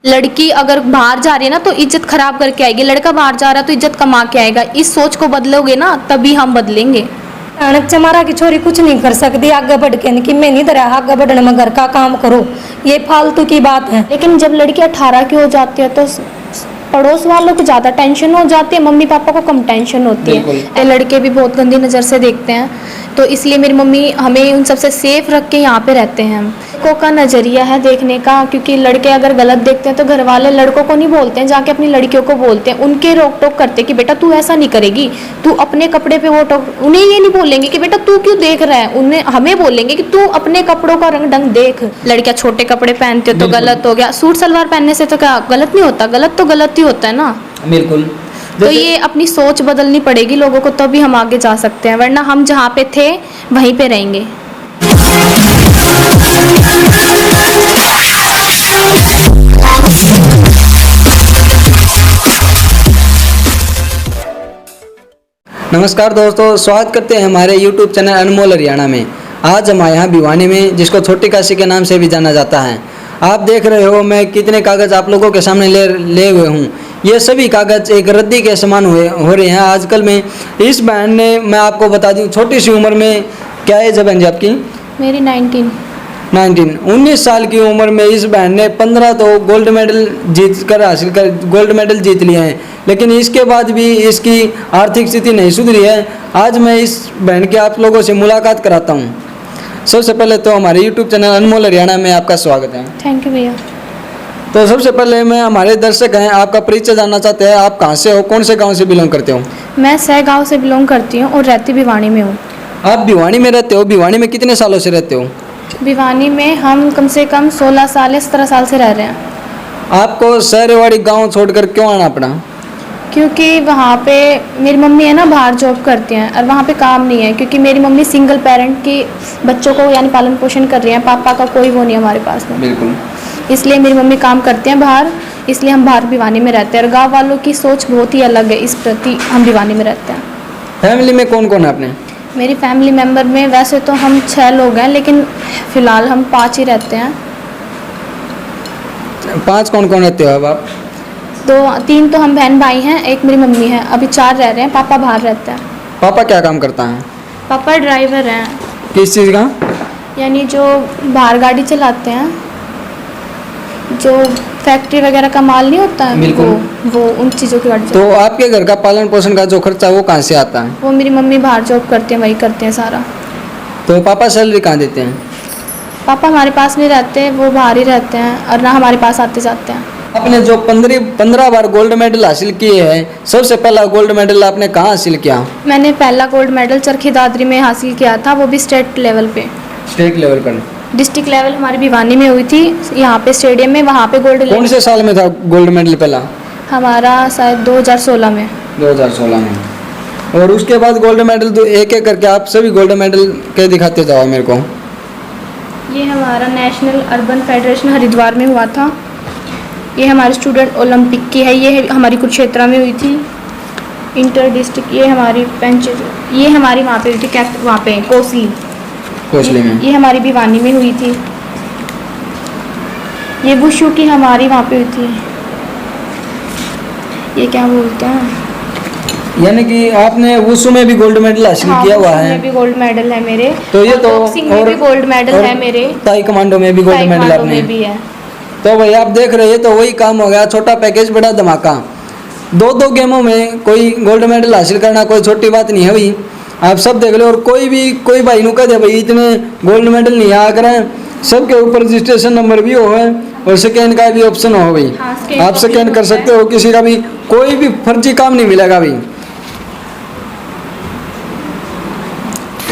लड़की अगर बाहर जा रही है ना तो इज्जत खराब करके आएगी, लड़का बाहर जा रहा है तो इज्जत कमा के आएगा। इस सोच को बदलोगे ना तभी हम बदलेंगे। चमारा की छोरी कुछ नहीं कर सकती आगे बढ़ के, कि मैं नहीं दरा आगे बढ़ने में घर का काम करो, ये फालतू की बात है। लेकिन जब लड़की 18 की हो जाती है तो पड़ोस वालों को ज़्यादा टेंशन हो जाती है, मम्मी पापा को कम टेंशन होती है। लड़के भी बहुत गंदी नज़र से देखते हैं, तो इसलिए मेरी मम्मी हमें उन सबसे सेफ रख के यहाँ पे रहते हैं। लड़कों का नज़रिया है देखने का, क्योंकि लड़के अगर गलत देखते हैं तो घर वाले लड़कों को नहीं बोलते हैं, जाके अपनी लड़कियों को बोलते हैं, उनके रोक टोक करते हैं कि बेटा तू ऐसा नहीं करेगी, तू अपने कपड़े पे वो टोक। उन्हें ये नहीं बोलेंगे कि बेटा तू क्यों देख रहा है, उन्हें हमें बोलेंगे कि तू अपने कपड़ों का रंग ढंग देख। लड़कियां छोटे कपड़े पहनते हो तो गलत हो गया, सूट सलवार पहनने से तो क्या गलत नहीं होता, गलत तो गलत ही होता है ना। बिल्कुल। तो ये अपनी सोच बदलनी पड़ेगी लोगों को, तभी हम आगे जा सकते हैं, वरना हम जहाँ पे थे वहीं पे रहेंगे। नमस्कार दोस्तों, स्वागत करते हैं हमारे YouTube चैनल अनमोल हरियाणा में। आज हम आए हैं भिवानी में, जिसको छोटी काशी के नाम से भी जाना जाता है। आप देख रहे हो मैं कितने कागज़ आप लोगों के सामने ले हुए हूँ। ये सभी कागज़ एक रद्दी के समान हो रहे हैं आजकल में। इस बहन ने, मैं आपको बता दूँ, छोटी सी उम्र में, क्या एज है बहन जी आपकी? मेरी 19 साल की उम्र में इस बहन ने 15 तो गोल्ड मेडल गोल्ड मेडल जीत लिए हैं, लेकिन इसके बाद भी इसकी आर्थिक स्थिति नहीं सुधरी है। आज मैं इस बहन के आप लोगों से मुलाकात कराता हूँ। सबसे पहले तो हमारे YouTube चैनल अनमोल हरियाणा में आपका स्वागत है। थैंक यू भैया। तो सबसे पहले मैं, हमारे दर्शक हैं, आपका परिचय जानना चाहते हैं। आप कहाँ से हो, कौन से गाँव से बिलोंग करते हो? मैं सह गाँव से बिलोंग करती हूँ और रहती भिवानी में हूँ। आप भिवानी में रहते हो? भिवानी में कितने सालों से रहते हो? भिवानी में हम कम से कम 16 साल या 17 साल से रह रहे हैं। आपको शहरवाड़ी गांव छोड़कर क्यों आना पड़ा? क्योंकि वहाँ पे मेरी मम्मी है ना, बाहर जॉब करती हैं और वहाँ पे काम नहीं है, क्योंकि मेरी मम्मी सिंगल पेरेंट की बच्चों को यानी पालन पोषण कर रही हैं, पापा का कोई वो नहीं हमारे पास में। बिल्कुल। इसलिए मेरी मम्मी काम करते हैं बाहर, इसलिए हम बाहर भिवानी में रहते हैं। और गाँव वालों की सोच बहुत ही अलग है इस प्रति, हम भिवानी में रहते हैं। फैमिली में कौन कौन है आपने? मेरी फैमिली मेम्बर में वैसे तो हम 6 लोग हैं, लेकिन फ़िलहाल हम 5 ही रहते हैं। 5 कौन कौन रहते हो अब आप? 3 तो हम बहन भाई हैं, एक मेरी मम्मी है, अभी 4 रह रहे हैं। पापा बाहर रहते हैं। पापा क्या काम करता है? पापा ड्राइवर हैं। किस चीज़ का? यानी जो बाहर गाड़ी चलाते हैं, जो फैक्ट्री वगैरह का माल नहीं होता है, वो उन चीज़ों की गाड़ी। तो आपके घर का पालन पोषण का जो खर्चा वो कहाँ से आता है? वो मेरी मम्मी बाहर जॉब करते हैं, वही करते हैं सारा। तो पापा सैलरी कहाँ देते हैं? पापा हमारे पास नहीं रहते, वो बाहर ही रहते हैं और ना हमारे पास आते जाते हैं। आपने जो 15 बार गोल्ड मेडल हासिल किए हैं, सबसे पहला गोल्ड मेडल आपने कहाँ हासिल किया? मैंने पहला गोल्ड मेडल चरखी दादरी में हासिल किया था, वो भी स्टेट लेवल पे। स्टेट लेवल पर? डिस्ट्रिक्ट लेवल हमारी भिवानी में हुई थी, यहाँ पे स्टेडियम में, वहाँ पे गोल्ड। कौन से साल में था गोल्ड मेडल पहला? हमारा शायद 2016 में। 2016 में। और उसके बाद गोल्ड मेडल तो एक एक करके आप सभी गोल्ड मेडल के दिखाते जाओ मेरे को। ये हमारा नेशनल अर्बन फेडरेशन हरिद्वार में हुआ था। ये हमारी स्टूडेंट ओलंपिक की है, ये हमारी कुरुक्षेत्र में हुई थी। इंटर डिस्ट्रिक्ट ये हमारी ये हमारी वहाँ पे हुई थी, क्या वहाँ पे कोसली में। ये हमारी भिवानी में हुई थी। ये वुशु की हमारी वहाँ पे हुई थी, ये क्या बोलते हैं, यानी कि आपने वुशु में भी गोल्ड मेडल हासिल किया हुआ है। में भी गोल्ड मेडल है मेरे। तो ये तो बॉक्सिंग में भी गोल्ड मेडल है मेरे। ताई कमांडो में भी गोल्ड मेडल आपने भी है। तो भाई आप देख रहे हैं, तो वही काम हो गया, छोटा पैकेज बड़ा धमाका। 2 गेमों में कोई गोल्ड मेडल हासिल करना कोई छोटी बात नहीं है भाई। आप सब देख लो, और कोई भाई नु कह दे भाई इतने गोल्ड मेडल नहीं आ करें, सबके ऊपर रजिस्ट्रेशन नंबर भी हो है और स्कैन का भी ऑप्शन हो भाई। आप स्कैन कर सकते हो, किसी का भी कोई भी फर्जी काम नहीं मिलेगा भाई।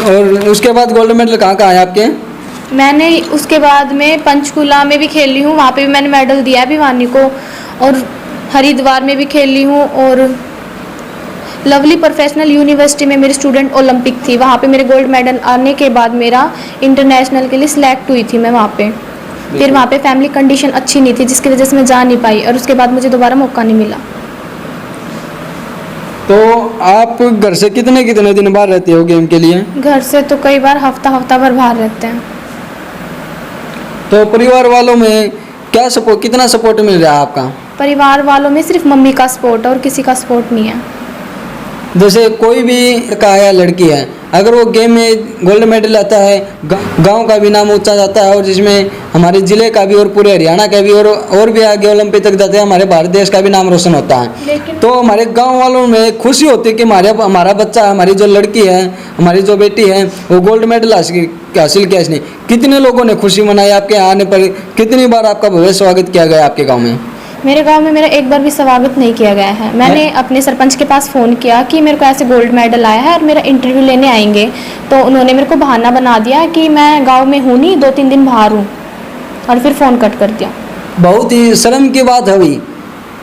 और उसके बाद गोल्ड मेडल कहाँ कहाँ है आपके? मैंने उसके बाद में पंचकुला में भी खेली हूँ, वहाँ पे भी मैंने मेडल दिया है भिवानी को, और हरिद्वार में भी खेली हूँ, और लवली प्रोफेशनल यूनिवर्सिटी में मेरी स्टूडेंट ओलंपिक थी, वहाँ पे मेरे गोल्ड मेडल आने के बाद मेरा इंटरनेशनल के लिए सिलेक्ट हुई थी मैं वहाँ पे। फिर वहाँ पे फैमिली कंडीशन अच्छी नहीं थी, जिसकी वजह से मैं जा नहीं पाई, और उसके बाद मुझे दोबारा मौका नहीं मिला। तो आप घर से कितने दिन बाहर रहते हो गेम के लिए? घर से तो कई बार हफ्ता भर बाहर रहते हैं। तो परिवार वालों में क्या सपोर्ट, कितना सपोर्ट मिल रहा है आपका? परिवार वालों में सिर्फ मम्मी का सपोर्ट है और किसी का सपोर्ट नहीं है। जैसे कोई भी लड़का है या लड़की है, अगर वो गेम में गोल्ड मेडल लाता है, गांव का भी नाम ऊंचा जाता है, और जिसमें हमारे ज़िले का भी और पूरे हरियाणा का भी और भी आगे ओलंपिक तक जाते हैं, हमारे भारत देश का भी नाम रोशन होता है। तो हमारे गांव वालों में खुशी होती है कि हमारा बच्चा, हमारी जो लड़की है, हमारी जो बेटी है, वो गोल्ड मेडल हासिल किया इसने। कितने लोगों ने खुशी मनाई आपके आने पर? कितनी बार आपका भव्य स्वागत किया गया आपके गाँव में? मेरे गांव में मेरा एक बार भी स्वागत नहीं किया गया है। मैंने अपने सरपंच के पास फ़ोन किया कि मेरे को ऐसे गोल्ड मेडल आया है और मेरा इंटरव्यू लेने आएंगे, तो उन्होंने मेरे को बहाना बना दिया कि मैं गांव में हूँ नहीं, 2-3 दिन बाहर हूँ, और फिर फ़ोन कट कर दिया। बहुत ही शर्म की बात है भाई।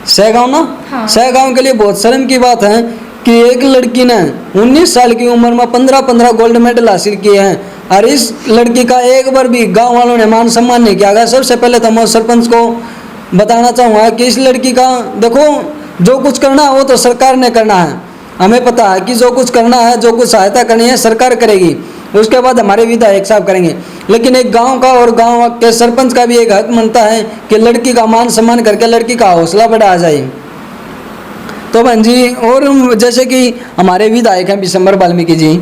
सहगांव ना, हाँ। सहगांव के लिए बहुत शर्म की बात है कि एक लड़की ने 19 साल की उम्र में 15 गोल्ड मेडल हासिल किए हैं, और इस लड़की का एक बार भी गाँव वालों ने मान सम्मान नहीं किया गया। सबसे पहले तो मैं सरपंच को बताना चाहूँगा कि इस लड़की का, देखो, जो कुछ करना है वो तो सरकार ने करना है। हमें पता है कि जो कुछ करना है, जो कुछ सहायता करनी है सरकार करेगी, उसके बाद हमारे विधायक साहब करेंगे। लेकिन एक गांव का और गांव के सरपंच का भी एक हक बनता है कि लड़की का मान सम्मान करके लड़की का हौसला बढ़ाया जाए। तो बहन जी, और जैसे कि हमारे विधायक हैं बिशंबर वाल्मीकि जी,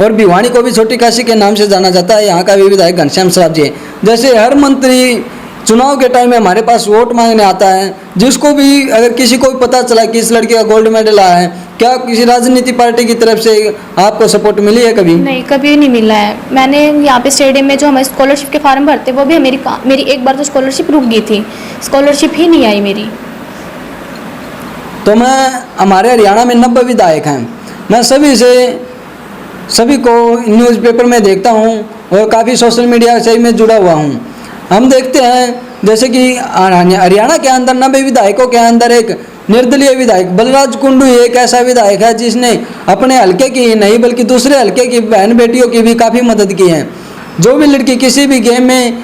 और भिवानी को भी छोटी काशी के नाम से जाना जाता है, यहाँ का भी विधायक घनश्याम सराफ जी। जैसे हर मंत्री चुनाव के टाइम में हमारे पास वोट मांगने आता है, जिसको भी, अगर किसी को भी पता चला कि इस लड़की का गोल्ड मेडल आया है, क्या किसी राजनीति पार्टी की तरफ से आपको सपोर्ट मिली है कभी? नहीं, कभी नहीं मिला है। मैंने यहाँ पे स्टेडियम में जो हमारे स्कॉलरशिप के फॉर्म भरते, वो भी मेरी एक बार तो स्कॉलरशिप रुक गई थी, स्कॉलरशिप ही नहीं आई मेरी। तो मैं, हमारे हरियाणा में 90 विधायक हैं, मैं सभी को न्यूज़पेपर में देखता हूँ और काफ़ी सोशल मीडिया से मैं जुड़ा हुआ हूँ। हम देखते हैं जैसे कि हरियाणा के अंदर 90 विधायकों के अंदर एक निर्दलीय विधायक बलराज कुंडू एक ऐसा विधायक है जिसने अपने हल्के की ही नहीं बल्कि दूसरे हल्के की बहन बेटियों की भी काफ़ी मदद की है। जो भी लड़की किसी भी गेम में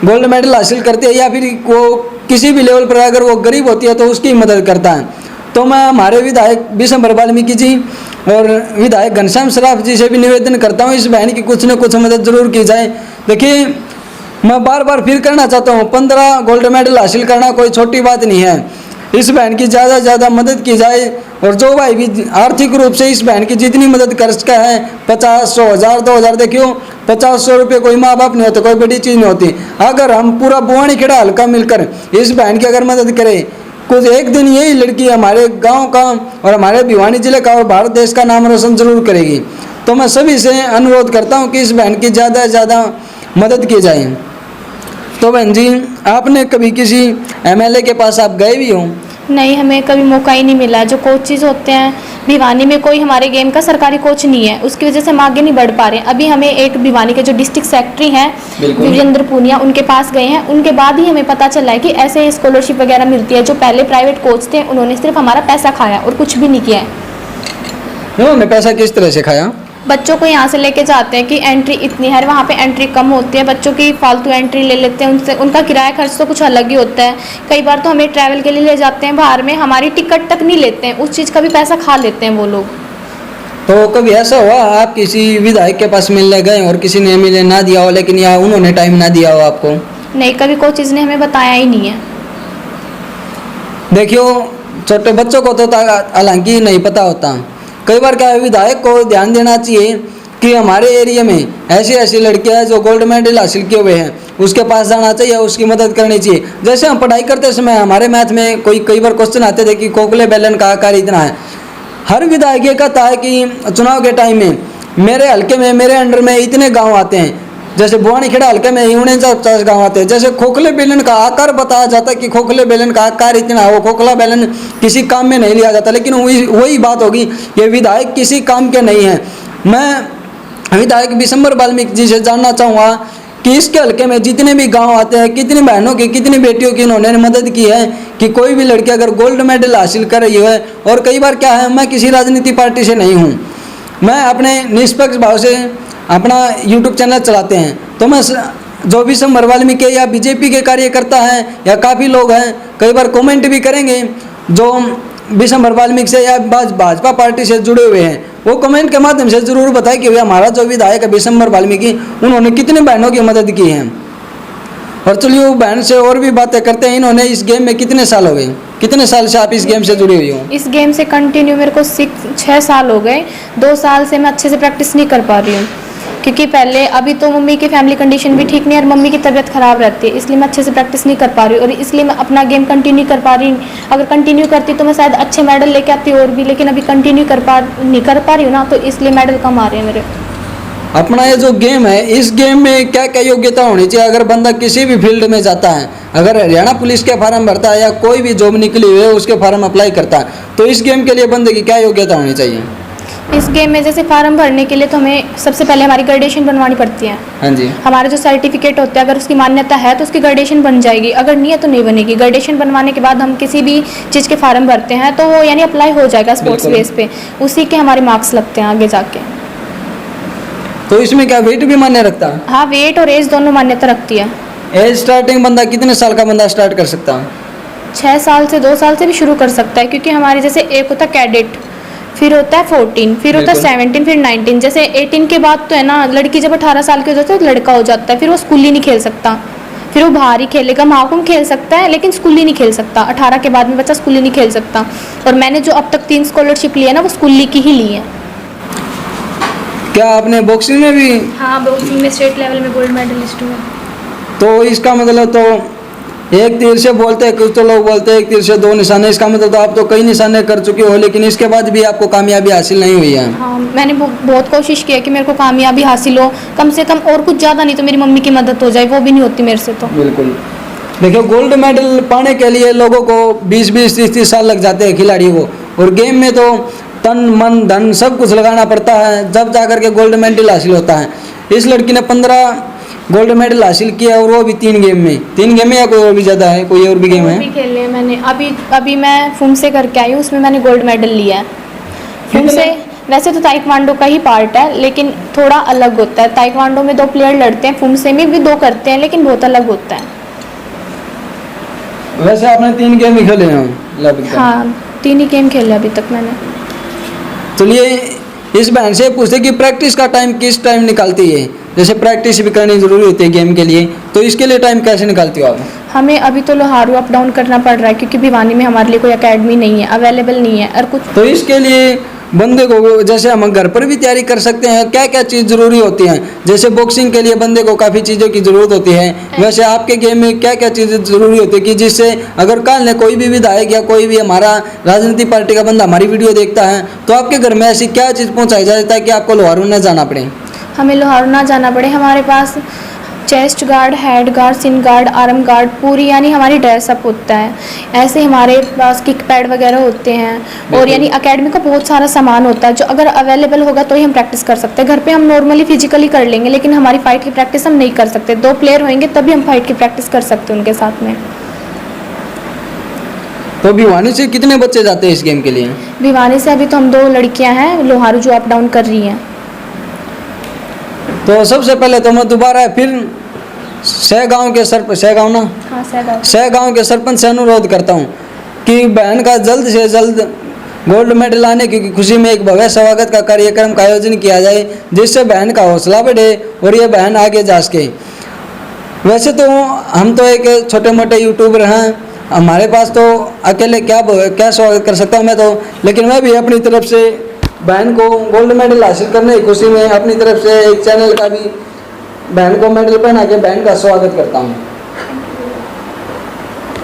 गोल्ड मेडल हासिल करती है या फिर वो किसी भी लेवल पर अगर वो गरीब होती है तो उसकी मदद करता है। तो मैं हमारे विधायक बिशंबर वाल्मीकि जी और विधायक घनश्याम सराफ जी से भी निवेदन करता हूँ, इस बहन की कुछ न कुछ मदद जरूर की जाए। देखिए, मैं बार बार फिर करना चाहता हूँ, 15 गोल्ड मेडल हासिल करना कोई छोटी बात नहीं है। इस बहन की ज़्यादा से ज़्यादा मदद की जाए, और जो भाई भी आर्थिक रूप से इस बहन की जितनी मदद कर सका है, 50, 100, 1000, 2000, देखियो 50-100 रुपये कोई माँ बाप नहीं होते, कोई बड़ी चीज़ नहीं होती। अगर हम पूरा बुआनीखेड़ा हल्का मिलकर इस बहन की अगर मदद करें, कुछ एक दिन यही लड़की हमारे गाँव का और हमारे भिवानी जिले का और भारत देश का नाम रोशन जरूर करेगी। तो मैं सभी से अनुरोध करता हूँ कि इस बहन की ज़्यादा से ज़्यादा मदद की जाए। तो बहन जी, आपने कभी किसी एमएलए के पास आप गए भी हो? नहीं, हमें कभी मौका ही नहीं मिला। जो कोचेज होते हैं भिवानी में, कोई हमारे गेम का सरकारी कोच नहीं है, उसकी वजह से हम आगे नहीं बढ़ पा रहे हैं। अभी हमें एक भिवानी के जो डिस्ट्रिक्ट सेक्रेटरी हैं वीरेंद्र पूनिया, उनके पास गए हैं, उनके बाद ही हमें पता चला है कि ऐसे स्कॉलरशिप वगैरह मिलती है। जो पहले प्राइवेट कोच थे उन्होंने सिर्फ हमारा पैसा खाया और कुछ भी नहीं किया है। उन्होंने पैसा किस तरह से खाया? बच्चों को यहाँ से लेके जाते हैं कि एंट्री इतनी है, वहाँ पे एंट्री कम होती है, बच्चों की फालतू एंट्री ले लेते हैं उनसे। उनका किराया खर्च तो कुछ अलग ही होता है। कई बार तो हमें ट्रैवल के लिए ले जाते हैं बाहर में, हमारी टिकट तक नहीं लेते हैं, उस चीज़ का भी पैसा खा लेते हैं वो लोग। तो कभी ऐसा हुआ आप किसी विधायक के पास मिलने गए और किसी ने मिले ना दिया हो, लेकिन या उन्होंने टाइम ना दिया हो आपको? नहीं, कभी कोई चीज़ ने हमें बताया ही नहीं है। देखियो, छोटे बच्चों को तो हालांकि नहीं पता होता। कई बार क्या है, विधायक को ध्यान देना चाहिए कि हमारे एरिया में ऐसी ऐसी लड़कियां हैं जो गोल्ड मेडल हासिल किए हुए हैं, उसके पास जाना चाहिए, उसकी मदद करनी चाहिए। जैसे हम पढ़ाई करते समय हमारे मैथ में कई बार क्वेश्चन आते थे कि खोखले बेलन का आकार इतना है। हर विधायक ये कहता है कि चुनाव के टाइम में मेरे हल्के में, मेरे अंडर में इतने गाँव आते हैं, जैसे बुआनीखेड़ा हल्के में 49 गाँव आते हैं। जैसे खोखले बेलन का आकार बताया जाता है कि खोखले बेलन का आकार इतना है, वो खोखला बेलन किसी काम में नहीं लिया जाता। लेकिन वही बात होगी, ये विधायक किसी काम के नहीं है। मैं विधायक बिशंबर वाल्मीकि जी से जानना चाहूँगा कि इसके हल्के में जितने भी गांव आते हैं, कितनी बहनों की, कितनी बेटियों की उन्होंने मदद की है कि कोई भी लड़की अगर गोल्ड मेडल हासिल कर रही है। और कई बार क्या है, मैं किसी राजनीति पार्टी से नहीं हूँ, मैं अपने निष्पक्ष भाव से अपना YouTube चैनल चलाते हैं। तो मैं जो बिशंबर वाल्मीकि या बीजेपी के कार्यकर्ता हैं या काफ़ी लोग हैं, कई बार कमेंट भी करेंगे जो बिशंबर वाल्मीकि से या भाजपा पार्टी से जुड़े हुए हैं, वो कमेंट के माध्यम से ज़रूर बताएं कि भैया हमारा जो विधायक है बिशंबर वाल्मीकि, उन्होंने कितने बहनों की मदद की है। और चलिए वो बहन से और भी बातें करते हैं। इन्होंने इस गेम में कितने साल हो गए, कितने साल से आप इस गेम से जुड़ी हुई हो? इस गेम से कंटिन्यू मेरे को 6 साल हो गए। 2 साल से मैं अच्छे से प्रैक्टिस नहीं कर पा रही हूँ, क्योंकि पहले अभी तो मम्मी की फैमिली कंडीशन भी ठीक नहीं है और मम्मी की तबीयत ख़राब रहती है, इसलिए मैं अच्छे से प्रैक्टिस नहीं कर पा रही हूँ और इसलिए मैं अपना गेम कंटिन्यू कर पा रही हूँ। अगर कंटिन्यू करती तो मैं शायद अच्छे मेडल लेके आती और भी, लेकिन अभी कंटिन्यू नहीं कर पा रही हूँ ना, तो इसलिए मेडल कम आ रहे हैं मेरे। अपना ये जो गेम है, इस गेम में क्या क्या योग्यता होनी चाहिए अगर बंदा किसी भी फील्ड में जाता है? अगर हरियाणा पुलिस के फार्म भरता है या कोई भी जॉब निकली हुई है उसके फार्म अप्लाई करता है, तो इस गेम के लिए बंदे की क्या योग्यता होनी चाहिए? इस गेम में जैसे फार्म भरने के लिए तो हमें सबसे पहले हमारी ग्रेडेशन बनवानी पड़ती है। हाँ जी। हमारा जो सर्टिफिकेट होता है, अगर उसकी मान्यता है तो उसकी ग्रेडेशन बन जाएगी, अगर नहीं है तो नहीं बनेगी। ग्रेडेशन बनवाने के बाद हम किसी भी चीज़ के फार्म भरते हैं तो वो यानी अप्लाई हो जाएगा स्पोर्ट्स बिल्कुल। बेस पे, उसी के हमारे मार्क्स लगते हैं आगे जाके। तो इसमें क्या वेट भी मान्य रखता है? हाँ, वेट और एज दोनों मान्यता रखती है। एज स्टार्टिंग बंदा कितने साल का बंदा स्टार्ट कर सकता है? 6 साल से 2 साल से भी शुरू कर सकता है, क्योंकि हमारे जैसे एक होता है कैडेट, फिर होता है 14, फिर होता है बिल्कुल। 17, फिर 19। जैसे 18 के बाद तो है ना, लड़की जब 18 साल की हो जाती है तो लड़का हो जाता है, फिर वो स्कूल ही नहीं खेल सकता, फिर वो बाहर ही खेलेगा। महाकुंभ खेल सकता है लेकिन स्कूल ही नहीं खेल सकता। 18 के बाद में बच्चा स्कूल ही नहीं खेल सकता। और मैंने जो अब तक 3 स्कॉलरशिप ली है ना, वो स्कूल की ही ली है। क्या आपने बॉक्सिंग में भी? हाँ, बॉक्सिंग में स्टेट लेवल में गोल्ड मेडलिस्ट हूँ। तो इसका मतलब तो एक तीर से बोलते हैं, कुछ तो लोग बोलते हैं एक तीर से 2 निशाने। इसका मतलब तो आप तो कई निशाने कर चुके हो, लेकिन इसके बाद भी आपको कामयाबी हासिल नहीं हुई है। हाँ, मैंने बहुत कोशिश की है कि मेरे को कामयाबी हासिल हो, कम से कम, और कुछ ज़्यादा नहीं तो मेरी मम्मी की मदद हो जाए, वो भी नहीं होती मेरे से तो। बिल्कुल। देखिए, गोल्ड मेडल पाने के लिए लोगों को 20-20, 30-30 साल लग जाते हैं खिलाड़ियों को, और गेम में तो तन मन धन सब कुछ लगाना पड़ता है, जब जाकर के गोल्ड मेडल हासिल होता है। इस लड़की ने 15 गोल्ड मेडल हासिल किया, और वो भी 3 गेम में। 3 गेम में या कोई और भी ज़्यादा है, कोई और भी गेम है? भी खेले हैं मैंने। अभी मैं फुम से करके आई हूँ, उसमें मैंने गोल्ड मेडल लिया है। फुम से वैसे तो ताइक्वांडो का ही पार्ट है, लेकिन थोड़ा अलग होता है। ताइक्वांडो में 2 प्लेयर लड़ते हैं, फुम से में भी 2 करते हैं, लेकिन बहुत अलग होता है। वैसे आपने 3 गेम ही खेले हैं लगभग? हाँ, 3 ही गेम खेले अभी तक मैंने। चलिए, इस बहन से पूछते कि प्रैक्टिस का टाइम किस टाइम निकालती है? जैसे प्रैक्टिस भी करनी जरूरी होती है गेम के लिए, तो इसके लिए टाइम कैसे निकालती हो आप? हमें अभी तो लोहारू अप डाउन करना पड़ रहा है, क्योंकि भिवानी में हमारे लिए कोई एकेडमी नहीं है, अवेलेबल नहीं है। और कुछ तो इसके लिए बंदे को, जैसे हम घर पर भी तैयारी कर सकते हैं, क्या क्या चीज़ ज़रूरी होती है? जैसे बॉक्सिंग के लिए बंदे को काफ़ी चीज़ों की ज़रूरत होती है, वैसे आपके गेम में क्या क्या चीज़ें ज़रूरी होती है कि जिससे अगर कल ने कोई भी विधायक या कोई भी हमारा राजनीतिक पार्टी का बंदा हमारी वीडियो देखता है, तो आपके घर में ऐसी क्या चीज़ पहुँचाई जाए ताकि आपको लोहारू न जाना पड़े? हमें लोहारू ना जाना पड़े। हमारे पास चेस्ट गार्ड, हेड गार्ड, सिन गार्ड, आर्म गार्ड, पूरी यानी हमारी ड्रेसअप होता है। ऐसे हमारे पास किक पैड वगैरह होते हैं, और यानी एकेडमी का बहुत सारा सामान होता है, जो अगर अवेलेबल होगा तो ही हम प्रैक्टिस कर सकते हैं। घर पे हम नॉर्मली फिजिकली कर लेंगे, लेकिन हमारी फाइट की प्रैक्टिस हम नहीं कर सकते। 2 प्लेयर होंगे तभी हम फाइट की प्रैक्टिस कर सकते हैं उनके साथ में। तो भिवानी से कितने बच्चे जाते हैं इस गेम के लिए? भिवानी से अभी तो हम 2 लड़कियां हैं लोहारू जो अप डाउन कर रही हैं। तो सबसे पहले तो मैं दोबारा फिर सहगांव के सहगांव ना हाँ, सहगांव। सहगांव के सरपंच से अनुरोध करता हूँ कि बहन का जल्द से जल्द गोल्ड मेडल आने की खुशी में एक भव्य स्वागत का कार्यक्रम का आयोजन किया जाए, जिससे बहन का हौसला बढ़े और ये बहन आगे जा सके। वैसे तो हम तो एक छोटे मोटे यूट्यूबर हैं, हमारे पास तो अकेले क्या स्वागत कर सकता हूँ मैं तो, लेकिन मैं भी अपनी तरफ से बहन को गोल्ड मेडल हासिल करने की खुशी में अपनी तरफ से एक चैनल का भी बहन को मेडल पहना के बहन का स्वागत करता हूँ।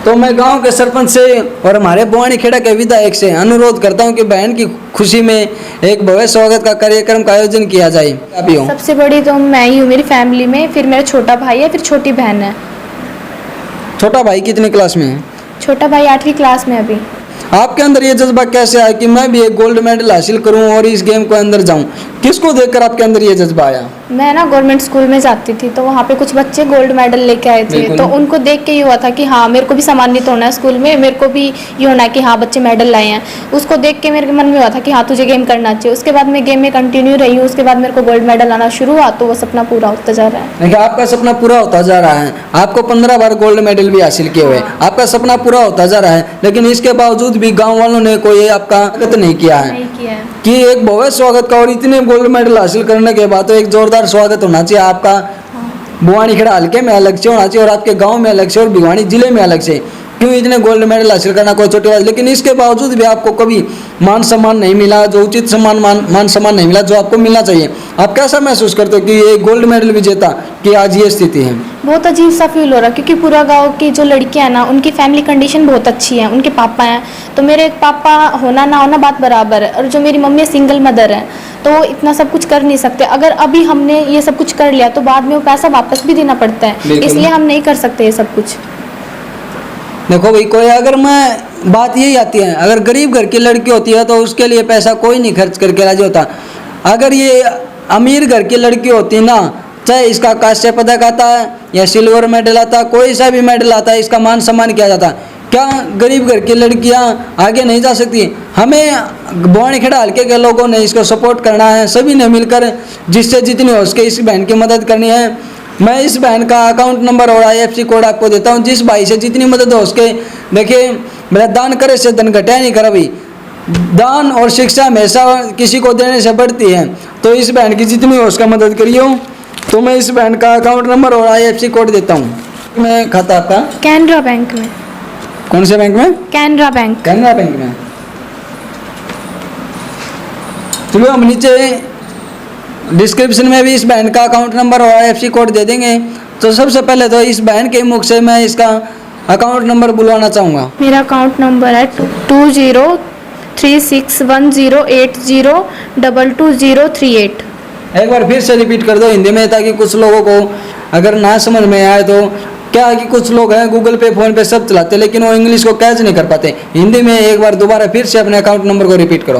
तो मैं गांव के सरपंच से और हमारे बुआनी खेड़ा के विधायक से अनुरोध करता हूं कि बहन की खुशी में एक भव्य स्वागत का कार्यक्रम का आयोजन किया जाए। अभी हो सबसे बड़ी तो मैं ही हूँ मेरी फैमिली में, फिर मेरा छोटा भाई है, फिर छोटी बहन है। छोटा भाई कितने क्लास में है? छोटा भाई 8वीं क्लास में अभी। आपके अंदर ये जज्बा कैसे आया कि मैं भी एक गोल्ड मेडल हासिल करूं और इस गेम को अंदर जाऊं? किसको देखकर आपके अंदर ये जज्बा आया? मैं ना गवर्नमेंट स्कूल में जाती थी, तो वहाँ पे कुछ बच्चे गोल्ड मेडल लेके आए थे, तो उनको देख के ये हुआ था कि हाँ मेरे को भी सम्मानित होना है स्कूल में, मेरे को भी ये होना है कि हाँ बच्चे मेडल लाए हैं। उसको देख के मेरे मन में हुआ था कि हाँ तुझे गेम करना चाहिए। उसके बाद मैं गेम में कंटिन्यू रही हूँ, उसके बाद मेरे को गोल्ड मेडल आना शुरू हुआ, तो वो सपना पूरा होता जा रहा है। देखिए, आपका सपना पूरा होता जा रहा है। आपको 15 बार गोल्ड मेडल भी हासिल किए हुए, आपका सपना पूरा होता जा रहा है, लेकिन इसके बावजूद भी गाँव वालों ने कोई आपका स्वागत नहीं किया है नहीं किया है कि एक भव्य स्वागत का, और इतने गोल्ड मेडल हासिल करने के बाद तो एक जोरदार स्वागत होना चाहिए आपका। बुआनी खेड़ा हल्के में अलग से होना चाहिए और आपके गांव में अलग से और भिवानी जिले में अलग से। क्यों इतने गोल्ड मेडल हासिल करना कोई छोटी बात, लेकिन इसके बावजूद भी आपको कभी मान सम्मान नहीं मिला, जो उचित मान सम्मान नहीं मिला जो आपको मिलना चाहिए। आप कैसा महसूस करते हो कि ये गोल्ड मेडल विजेता की आज ये स्थिति है? बहुत अजीब सा फील हो रहा है, क्योंकि पूरा गांव की जो लड़कियां हैं ना, उनकी फैमिली कंडीशन बहुत अच्छी है, उनके पापा हैं, तो मेरे पापा होना ना होना बात बराबर है, और जो मेरी मम्मी सिंगल मदर है तो वो इतना सब कुछ कर नहीं सकते। अगर अभी हमने ये सब कुछ कर लिया तो बाद में वो पैसा वापस भी देना पड़ता है, इसलिए हम नहीं कर सकते ये सब कुछ। देखो भाई, कोई अगर मैं बात यही आती है, अगर गरीब घर की लड़की होती है तो उसके लिए पैसा कोई नहीं खर्च करके राजी होता। अगर ये अमीर घर की लड़की होती ना, चाहे इसका कांस्य पदक आता है या सिल्वर मेडल आता है, कोई सा भी मेडल आता है, इसका मान सम्मान किया जाता। क्या गरीब घर की लड़कियां आगे नहीं जा सकती? हमें बुआनी खेड़ा हल्के के लोगों ने इसको सपोर्ट करना है, सभी ने मिलकर जिससे जितनी हो सके इस बहन की मदद करनी है। मैं इस बहन का अकाउंट नंबर और IFSC कोड आपको देता हूं, जिस भाई से जितनी मदद हो सके। देखिए, मेरा दान करे से धन घटा नहीं करा भाई, दान और शिक्षा हमेशा किसी को देने से बढ़ती है। तो इस बहन की जितनी हो उसका मदद करिए। तो मैं इस बहन का अकाउंट नंबर और IFSC कोड देता हूँ। मैं खाता आपका कैनरा बैंक में। कौन से बैंक में? कैनरा बैंक। कैनरा बैंक में। चलो हम नीचे डिस्क्रिप्शन में भी इस बहन का अकाउंट नंबर और IFSC कोड दे देंगे। तो सबसे पहले तो इस बहन के मुख से मैं इसका अकाउंट नंबर बुलवाना चाहूँगा। मेरा अकाउंट नंबर है 20361080222038। एक बार फिर से रिपीट कर दो हिंदी में, ताकि कुछ लोगों को अगर ना समझ में आए तो क्या है कि कुछ लोग हैं गूगल पे फोन पे सब चलाते लेकिन वो इंग्लिश को कैच नहीं कर पाते। हिंदी में एक बार दोबारा फिर से अपने अकाउंट नंबर को रिपीट करो।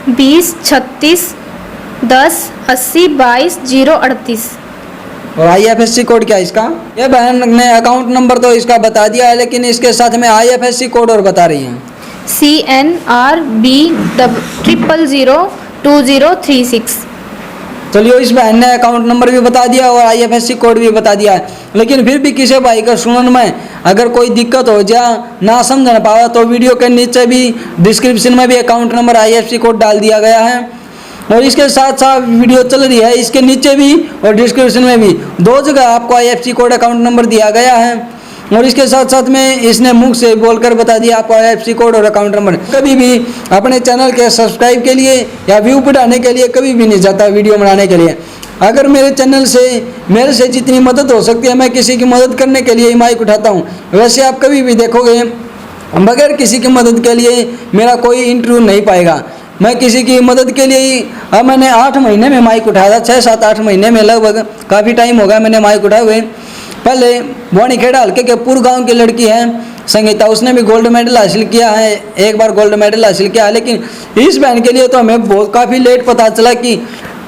20361080222038। और IFSC कोड क्या है इसका? ये बहन ने अकाउंट नंबर तो इसका बता दिया है, लेकिन इसके साथ में IFSC कोड और बता रही हैं। CNRB002036। चलिए, इस बहन ने अकाउंट नंबर भी बता दिया और IFSC कोड भी बता दिया है, लेकिन फिर भी किसी भाई का सुनने में अगर कोई दिक्कत हो जा ना समझ ना पावा तो वीडियो के नीचे भी डिस्क्रिप्शन में भी अकाउंट नंबर IFSC कोड डाल दिया गया है। और इसके साथ साथ वीडियो चल रही है, इसके नीचे भी और डिस्क्रिप्शन में भी दो जगह आपको IFSC कोड अकाउंट नंबर दिया गया है। और इसके साथ साथ में इसने मुख से बोलकर बता दिया आपको IFSC कोड और अकाउंट नंबर। कभी भी अपने चैनल के सब्सक्राइब के लिए या व्यू बढ़ाने के लिए कभी भी नहीं जाता वीडियो बनाने के लिए। अगर मेरे चैनल से मेरे से जितनी मदद हो सकती है मैं किसी की मदद करने के लिए ही माइक उठाता हूँ। वैसे आप कभी भी देखोगे बगैर किसी की मदद के लिए मेरा कोई इंटरव्यू नहीं पाएगा। मैं किसी की मदद के लिए ही मैंने 8 महीने में माइक उठाया था, 6-7-8 महीने में लगभग, काफ़ी टाइम हो गया मैंने माइक उठाए हुए। पहले बुआनी खेड़ा हल्के के पूर्व गांव की लड़की है संगीता, उसने भी गोल्ड मेडल हासिल किया है, एक बार गोल्ड मेडल हासिल किया है। लेकिन इस बहन के लिए तो हमें बहुत काफ़ी लेट पता चला कि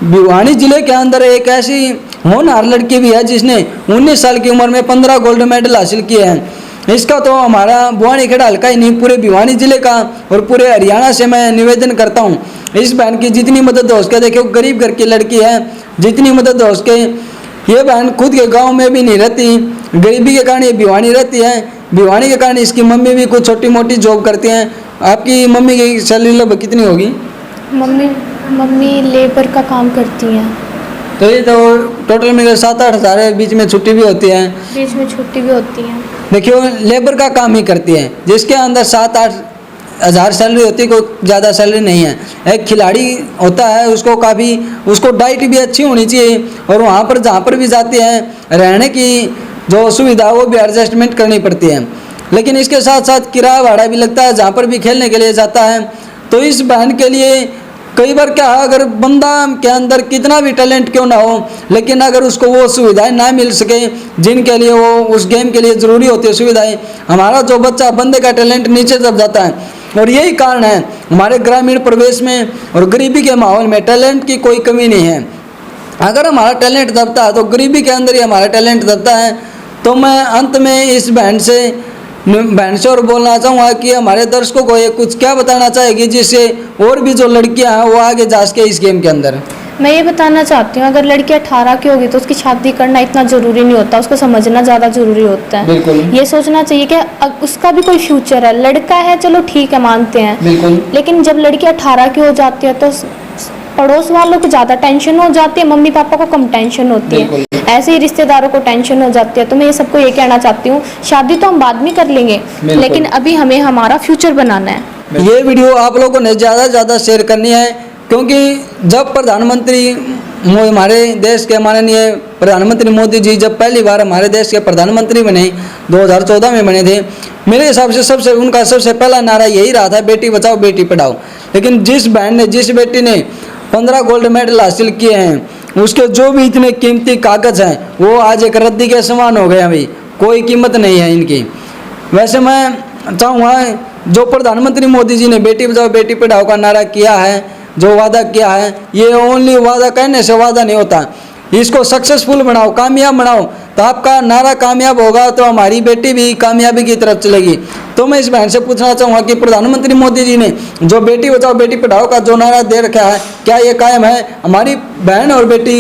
भिवानी जिले के अंदर एक ऐसी होनहार लड़की भी है जिसने 19 साल की उम्र में 15 गोल्ड मेडल हासिल किए हैं। इसका तो हमारा बुआनी खेड़ा हल्का ही नहीं, पूरे भिवानी जिले का और पूरे हरियाणा से मैं निवेदन करता हूँ इस बहन की जितनी मदद हो सके। देखिए, गरीब घर की लड़की है, जितनी मदद हो सके। ये बहन खुद के गांव में भी नहीं रहती, गरीबी के कारण ये भिवानी रहती है। भिवानी के कारण इसकी मम्मी भी कुछ छोटी मोटी जॉब करती हैं। आपकी मम्मी की सैलरी लगभग कितनी होगी? मम्मी लेबर का काम करती हैं। तो ये तो टोटल में 7-8 हज़ार है, बीच में छुट्टी भी होती है। बीच में छुट्टी भी होती है। देखियो, लेबर का काम ही करती है, जिसके अंदर 7-8 हज़ार सैलरी होती है, कोई ज़्यादा सैलरी नहीं है। एक खिलाड़ी होता है, उसको डाइट भी अच्छी होनी चाहिए और वहाँ पर जहाँ पर भी जाते हैं रहने की जो सुविधा वो भी एडजस्टमेंट करनी पड़ती है। लेकिन इसके साथ साथ किराया भाड़ा भी लगता है जहाँ पर भी खेलने के लिए जाता है। तो इस बहन के लिए कई बार क्या है, अगर बंदा के अंदर कितना भी टैलेंट क्यों ना हो, लेकिन अगर उसको वो सुविधाएं ना मिल सके जिनके लिए वो उस गेम के लिए ज़रूरी होती है सुविधाएं, हमारा जो बच्चा बंदे का टैलेंट नीचे दब जाता है। और यही कारण है हमारे ग्रामीण परिवेश में और गरीबी के माहौल में टैलेंट की कोई कमी नहीं है। अगर हमारा टैलेंट दबता है तो गरीबी के अंदर ही हमारा टैलेंट दबता है। तो मैं अंत में इस बहन से और बोलना चाहूँगा कि हमारे दर्शकों को ये कुछ क्या बताना चाहेगी जिससे और भी जो लड़कियां हैं वो आगे जा सके इस गेम के अंदर। मैं ये बताना चाहती हूँ, अगर लड़की 18 की होगी तो उसकी शादी करना इतना ज़रूरी नहीं होता, उसको समझना ज़्यादा ज़रूरी होता है। बिल्कुल। ये सोचना चाहिए कि उसका भी कोई फ्यूचर है। लड़का है चलो ठीक है, मानते हैं, बिल्कुल, लेकिन जब लड़की 18 की हो जाती है तो पड़ोस वालों को ज़्यादा टेंशन हो जाती है, मम्मी पापा को कम टेंशन होती है। ऐसे ही रिश्तेदारों को टेंशन हो जाती है। तो मैं ये सबको ये कहना चाहती हूँ, शादी तो हम बाद में कर लेंगे, बिल्कुल। लेकिन अभी हमें हमारा फ्यूचर बनाना है। ये वीडियो आप लोगों ने ज़्यादा से ज़्यादा शेयर करनी है, क्योंकि जब प्रधानमंत्री हमारे देश के माननीय प्रधानमंत्री मोदी जी जब पहली बार हमारे देश के प्रधानमंत्री बने 2014 में बने थे, मेरे हिसाब से उनका सबसे पहला नारा यही रहा था, बेटी बचाओ बेटी पढ़ाओ। लेकिन जिस बहन ने, जिस बेटी ने 15 गोल्ड मेडल हासिल किए हैं, उसके जो भी इतने कीमती कागज हैं वो आज एक रद्दी के समान हो गए। अभी कोई कीमत नहीं है इनकी। वैसे मैं चाहूँगा, जो प्रधानमंत्री मोदी जी ने बेटी बचाओ बेटी पढ़ाओ का नारा किया है, जो वादा किया है, ये ओनली वादा कहने से वादा नहीं होता, इसको सक्सेसफुल बनाओ, कामयाब बनाओ। तो आपका नारा कामयाब होगा तो हमारी बेटी भी कामयाबी की तरफ चलेगी। तो मैं इस बहन से पूछना चाहूँगा कि प्रधानमंत्री मोदी जी ने जो बेटी बचाओ बेटी पढ़ाओ का जो नारा दे रखा है, क्या ये कायम है? हमारी बहन और बेटी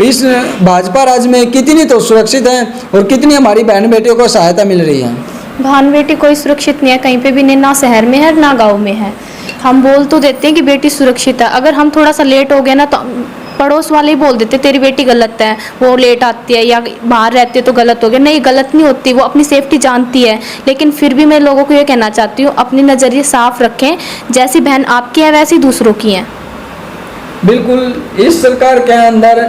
इस भाजपा राज्य में कितनी तो सुरक्षित हैं और कितनी हमारी बहन बेटियों को सहायता मिल रही है? बहन बेटी कोई सुरक्षित नहीं है, कहीं पे भी नहीं, ना शहर में है ना गांव में है। हम बोल तो देते हैं कि बेटी सुरक्षित है, अगर हम थोड़ा सा लेट हो गए ना तो पड़ोस वाले ही बोल देते तेरी बेटी गलत है, वो लेट आती है या बाहर रहती है तो गलत हो गया। नहीं, गलत नहीं होती, वो अपनी सेफ्टी जानती है। लेकिन फिर भी मैं लोगों को ये कहना चाहती हूँ, अपनी नज़रिए साफ रखें, जैसी बहन आपकी है वैसी दूसरों की है। बिल्कुल, इस सरकार के अंदर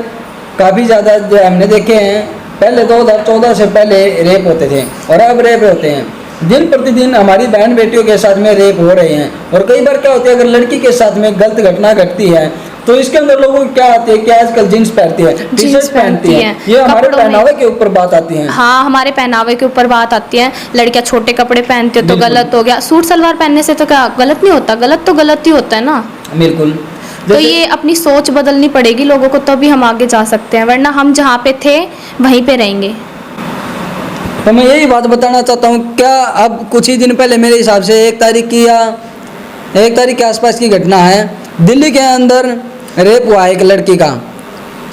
काफ़ी ज़्यादा जो हमने देखे हैं, पहले 2014 से पहले रेप होते थे और अब रेप होते हैं। दिन प्रतिदिन हमारी बहन बेटियों के साथ में रेप हो रहे हैं। और कई बार क्या होता है, अगर लड़की के साथ में गलत घटना घटती है तो इसके अंदर लोगों को क्या आती है कि आजकल जींस पहनती है, टी-शर्ट पहनती है, ये हमारे पहनावे के ऊपर बात आती है। हाँ, हमारे पहनावे के ऊपर बात आती है। लड़कियां छोटे कपड़े पहनती है तो गलत हो गया, सूट सलवार पहनने से तो क्या गलत नहीं होता? गलत तो गलत ही होता है ना। बिल्कुल। तो ये अपनी सोच बदलनी पड़ेगी लोगों को, तभी हम आगे जा सकते हैं, वरना हम जहाँ पे थे वहीं पे रहेंगे। तो मैं यही बात बताना चाहता हूँ, क्या अब कुछ ही दिन पहले मेरे हिसाब से 1 तारीख की या 1 तारीख के आसपास की घटना है, दिल्ली के अंदर रेप हुआ है एक लड़की का,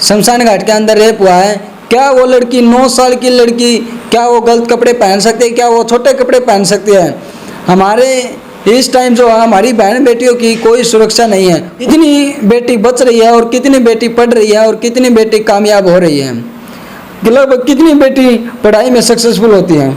शमशान घाट के अंदर रेप हुआ है। क्या वो लड़की 9 साल की लड़की, क्या वो गलत कपड़े पहन सकती है? क्या वो छोटे कपड़े पहन सकती है? हमारे इस टाइम जो हमारी बहन बेटियों की कोई सुरक्षा नहीं है। कितनी बेटी बच रही है और कितनी बेटी पढ़ रही है और कितनी बेटी कामयाब हो रही है, लगभग कितनी बेटी पढ़ाई में सक्सेसफुल होती है?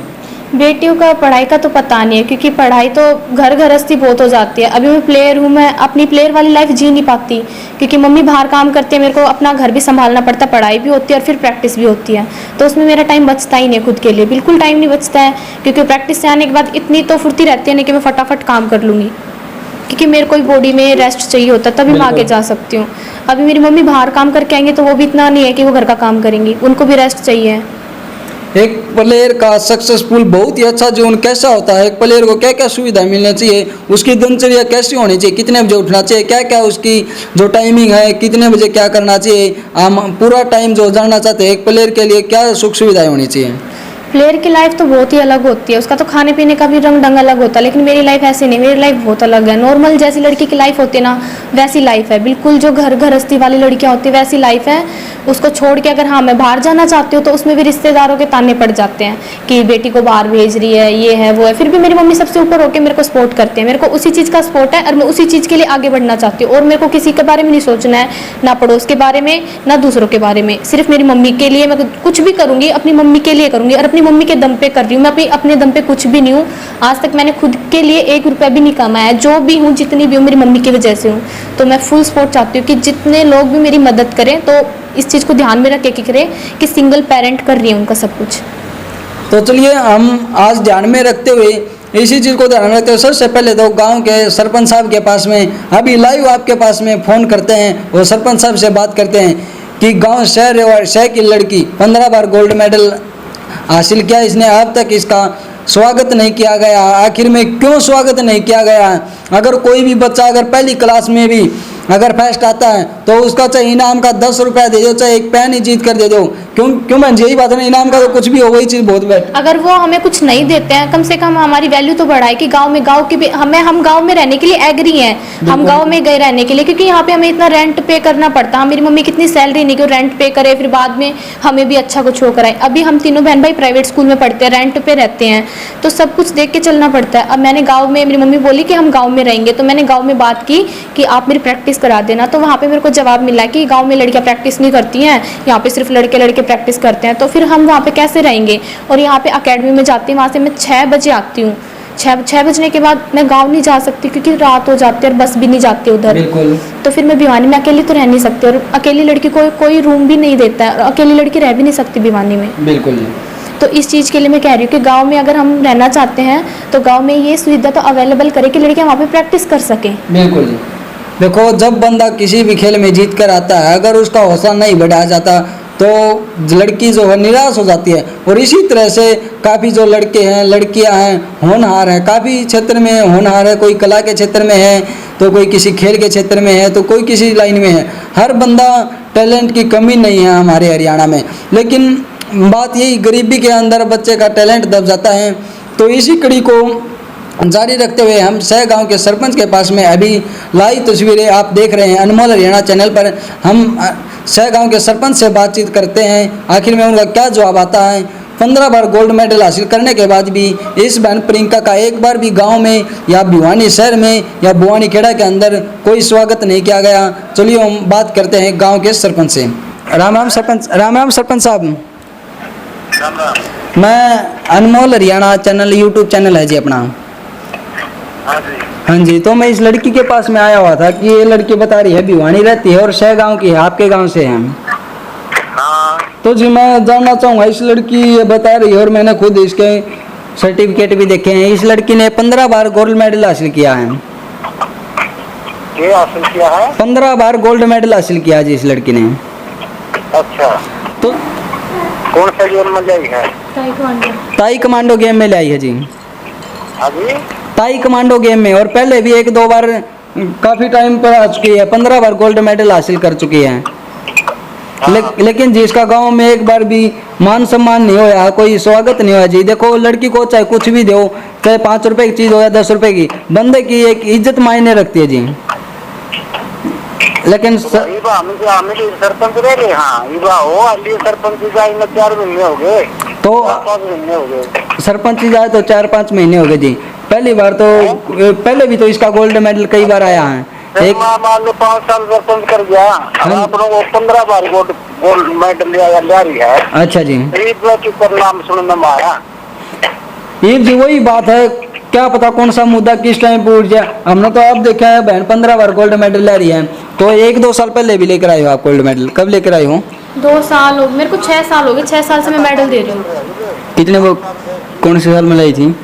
बेटियों का पढ़ाई का तो पता नहीं है, क्योंकि पढ़ाई तो घर गृहस्थी बहुत हो जाती है। अभी मैं प्लेयर हूँ, मैं अपनी प्लेयर वाली लाइफ जी नहीं पाती, क्योंकि मम्मी बाहर काम करती है, मेरे को अपना घर भी संभालना पड़ता है, पढ़ाई भी होती है और फिर प्रैक्टिस भी होती है। तो उसमें मेरा टाइम बचता ही नहीं खुद के लिए, बिल्कुल टाइम नहीं बचता है। क्योंकि प्रैक्टिस से आने के बाद इतनी तो फुर्ती रहती है नहीं कि मैं फटाफट काम कर लूँगी, क्योंकि मेरे को बॉडी में रेस्ट चाहिए होता है, तभी मैं आगे जा सकती हूँ। अभी मेरी मम्मी बाहर काम करके आएंगे तो वो भी इतना नहीं है कि वो घर का काम करेंगी, उनको भी रेस्ट चाहिए। एक प्लेयर का सक्सेसफुल बहुत ही अच्छा जीवन कैसा होता है? एक प्लेयर को क्या क्या सुविधा मिलनी चाहिए? उसकी दिनचर्या कैसी होनी चाहिए? कितने बजे उठना चाहिए? क्या क्या उसकी जो टाइमिंग है, कितने बजे क्या करना चाहिए? हम पूरा टाइम जो जानना चाहते हैं, एक प्लेयर के लिए क्या सुख सुविधाएं होनी चाहिए? प्लेयर की लाइफ तो बहुत ही अलग होती है, उसका तो खाने पीने का भी रंग ढंग अलग होता है, लेकिन मेरी लाइफ ऐसी नहीं, मेरी लाइफ बहुत अलग है। नॉर्मल जैसी लड़की की लाइफ होती है ना, वैसी लाइफ है बिल्कुल। जो घर गृहस्थी वाली लड़कियां होती है वैसी लाइफ है। उसको छोड़ के अगर हाँ मैं बाहर जाना चाहती हूँ तो उसमें भी रिश्तेदारों के ताने पड़ जाते हैं कि बेटी को बाहर भेज रही है, ये है वो है। फिर भी मेरी मम्मी सबसे ऊपर होकर मेरे को सपोर्ट करते हैं, मेरे को उसी चीज़ का सपोर्ट है और मैं उसी चीज़ के लिए आगे बढ़ना चाहती हूँ। और मेरे को किसी के बारे में नहीं सोचना है, ना पड़ोस के बारे में ना दूसरों के बारे में, सिर्फ मेरी मम्मी के लिए मैं कुछ भी करूँगी अपनी मम्मी के लिए करूँगी और अपनी मम्मी के दम पे कर रही हूँ। मैं अपने दम पे कुछ भी नहीं हूँ, आज तक मैंने खुद के लिए 1 रुपया भी नहीं कमाया। जो भी हूँ, जितनी भी हूँ, मेरी मम्मी की वजह से हूँ। तो मैं फुल सपोर्ट चाहती हूँ कि जितने लोग भी मेरी मदद करें तो इस चीज़ को ध्यान में रख के करें कि सिंगल पेरेंट कर रही है उनका सब कुछ। तो चलिए, हम आज ध्यान में रखते हुए इसी चीज़ को ध्यान में रखते हुए सबसे पहले तो गांव के सरपंच साहब के पास में अभी लाइव आपके पास में फ़ोन करते हैं और सरपंच साहब से बात करते हैं कि गांव शहर की लड़की 15 बार गोल्ड मेडल हासिल किया, इसने अब तक इसका स्वागत नहीं किया गया। आखिर में क्यों स्वागत नहीं किया गया? अगर कोई भी बच्चा अगर पहली क्लास में भी अगर फर्स्ट आता है तो उसका चाहे इनाम का 10 रुपया दे दो, चाहे एक पेन ही जीत कर दे दो। क्यों मैं यही बात है ना, इनाम का तो कुछ भी हो, वही चीज़ बहुत बेटर। अगर वो हमें कुछ नहीं देते हैं, कम से कम हमारी वैल्यू तो बढ़ाए कि गांव की भी हम गांव में रहने के लिए एग्री हैं, हम गांव में गए रहने के लिए, क्योंकि यहाँ पे हमें इतना रेंट पे करना पड़ता है। मेरी मम्मी कितनी सैलरी नहीं कि रेंट पे करे फिर बाद में हमें भी अच्छा कुछ हो कराए। अभी हम तीनों बहन भाई प्राइवेट स्कूल में पढ़ते हैं, रेंट पे रहते हैं, तो सब कुछ देख के चलना पड़ता है। अब मैंने गाँव में, मेरी मम्मी बोली कि हम गाँव में रहेंगे, तो मैंने गाँव में बात की कि आप मेरी प्रैक्टिस प्रैक्टिस करा देना। तो वहाँ पे मेरे को जवाब मिला कि गांव में लड़कियाँ प्रैक्टिस नहीं करती हैं, यहाँ पे सिर्फ लड़के लड़के प्रैक्टिस करते हैं। तो फिर हम वहाँ पे कैसे रहेंगे। और यहाँ पे अकेडमी में जाती हूँ, वहाँ से मैं 6 बजे आती हूँ। 6 बजने के बाद मैं गाँव नहीं जा सकती क्योंकि रात हो जाती है और बस भी नहीं जाती उधर। बिल्कुल। तो फिर मैं भिवानी में अकेली तो रह नहीं सकती, और अकेली लड़की को कोई रूम भी नहीं देता है, और अकेली लड़की रह भी नहीं सकती भिवानी में। बिल्कुल जी। तो इस चीज़ के लिए मैं कह रही हूँ कि गांव में अगर हम रहना चाहते हैं तो गांव में ये सुविधा तो अवेलेबल करें कि लड़कियां वहाँ पे प्रैक्टिस कर सकें। बिल्कुल जी। देखो, जब बंदा किसी भी खेल में जीत कर आता है, अगर उसका हौसला नहीं बढ़ाया जाता तो लड़की जो है निराश हो जाती है। और इसी तरह से काफ़ी जो लड़के हैं, लड़कियां हैं, होनहार हैं, काफ़ी क्षेत्र में होनहार है। कोई कला के क्षेत्र में है तो कोई किसी खेल के क्षेत्र में है तो कोई किसी लाइन में है। हर बंदा टैलेंट की कमी नहीं है हमारे हरियाणा में। लेकिन बात यही, गरीबी के अंदर बच्चे का टैलेंट दब जाता है। तो इसी कड़ी को जारी रखते हुए हम सह गांव के सरपंच के पास में अभी लाइव तस्वीरें आप देख रहे हैं अनमोल हरियाणा चैनल पर। हम सह गांव के सरपंच से बातचीत करते हैं, आखिर में उनका क्या जवाब आता है। 15 बार गोल्ड मेडल हासिल करने के बाद भी इस बहन प्रियंका का एक बार भी गांव में या भिवानी शहर में या बुआनी खेड़ा के अंदर कोई स्वागत नहीं किया गया। चलिए हम बात करते हैं गाँव के सरपंच से। राम राम सरपंच, राम राम सरपंच साहब। मैं अनमोल हरियाणा चैनल यूट्यूब चैनल है जी अपना। हाँ जी। तो मैं इस लड़की के पास में आया हुआ था कि ये लड़की बता रही है भिवानी रहती है और शह गांव की है, आपके गांव से है। तो जी मैं जानना चाहूँगा, इस लड़की ये बता रही है और मैंने खुद इसके सर्टिफिकेट भी देखे हैं, इस लड़की ने 15 बार गोल्ड मेडल हासिल किया है। ये हासिल किया है? 15 बार गोल्ड मेडल हासिल किया जी इस लड़की ने। अच्छा। तो कौन सा गेम में लाई है? ताई कमांडो गेम में लाई है जी। अभी ताई कमांडो गेम में, और पहले भी 1-2 बार काफ़ी टाइम पर आ चुकी है, 15 बार गोल्ड मेडल हासिल कर चुकी है। लेकिन जिसका गांव में एक बार भी मान सम्मान नहीं होया, कोई स्वागत नहीं होया जी। देखो, लड़की को चाहे कुछ भी दो, चाहे 5 रुपए की चीज़ हो या 10 रुपए की, बंदे की एक इज्जत मायने रखती है जी। लेकिन सरपंच रह रहे, हाँ हो अली सरपंच जाए 4 महीने हो गए, तो 5 महीने हो गए सरपंच जाए तो 4-5 महीने हो गए जी। पहली बार तो पहले भी तो इसका गोल्ड मेडल कई बार आया है। एक मान लो 5 साल सरपंच कर गया, अपनों को 15 बार गोल्ड मेडल ले रही है। अच्छा जी। नाम सुनने में आया ये जी वही बात है, क्या पता कौन सा मुद्दा किस टाइम पूछ जाए। हमने तो अब देखा है बहन 15 बार गोल्ड मेडल ले रही है, तो 1-2 साल पहले भी लेकर आई हो आप गोल्ड मेडल। कब लेकर आई हो? 2 साल हो, मेरे को 6 साल हो गए। 6 साल से मैं मेडल दे रही हूँ। कितने वो कौन से साल में लाई थी?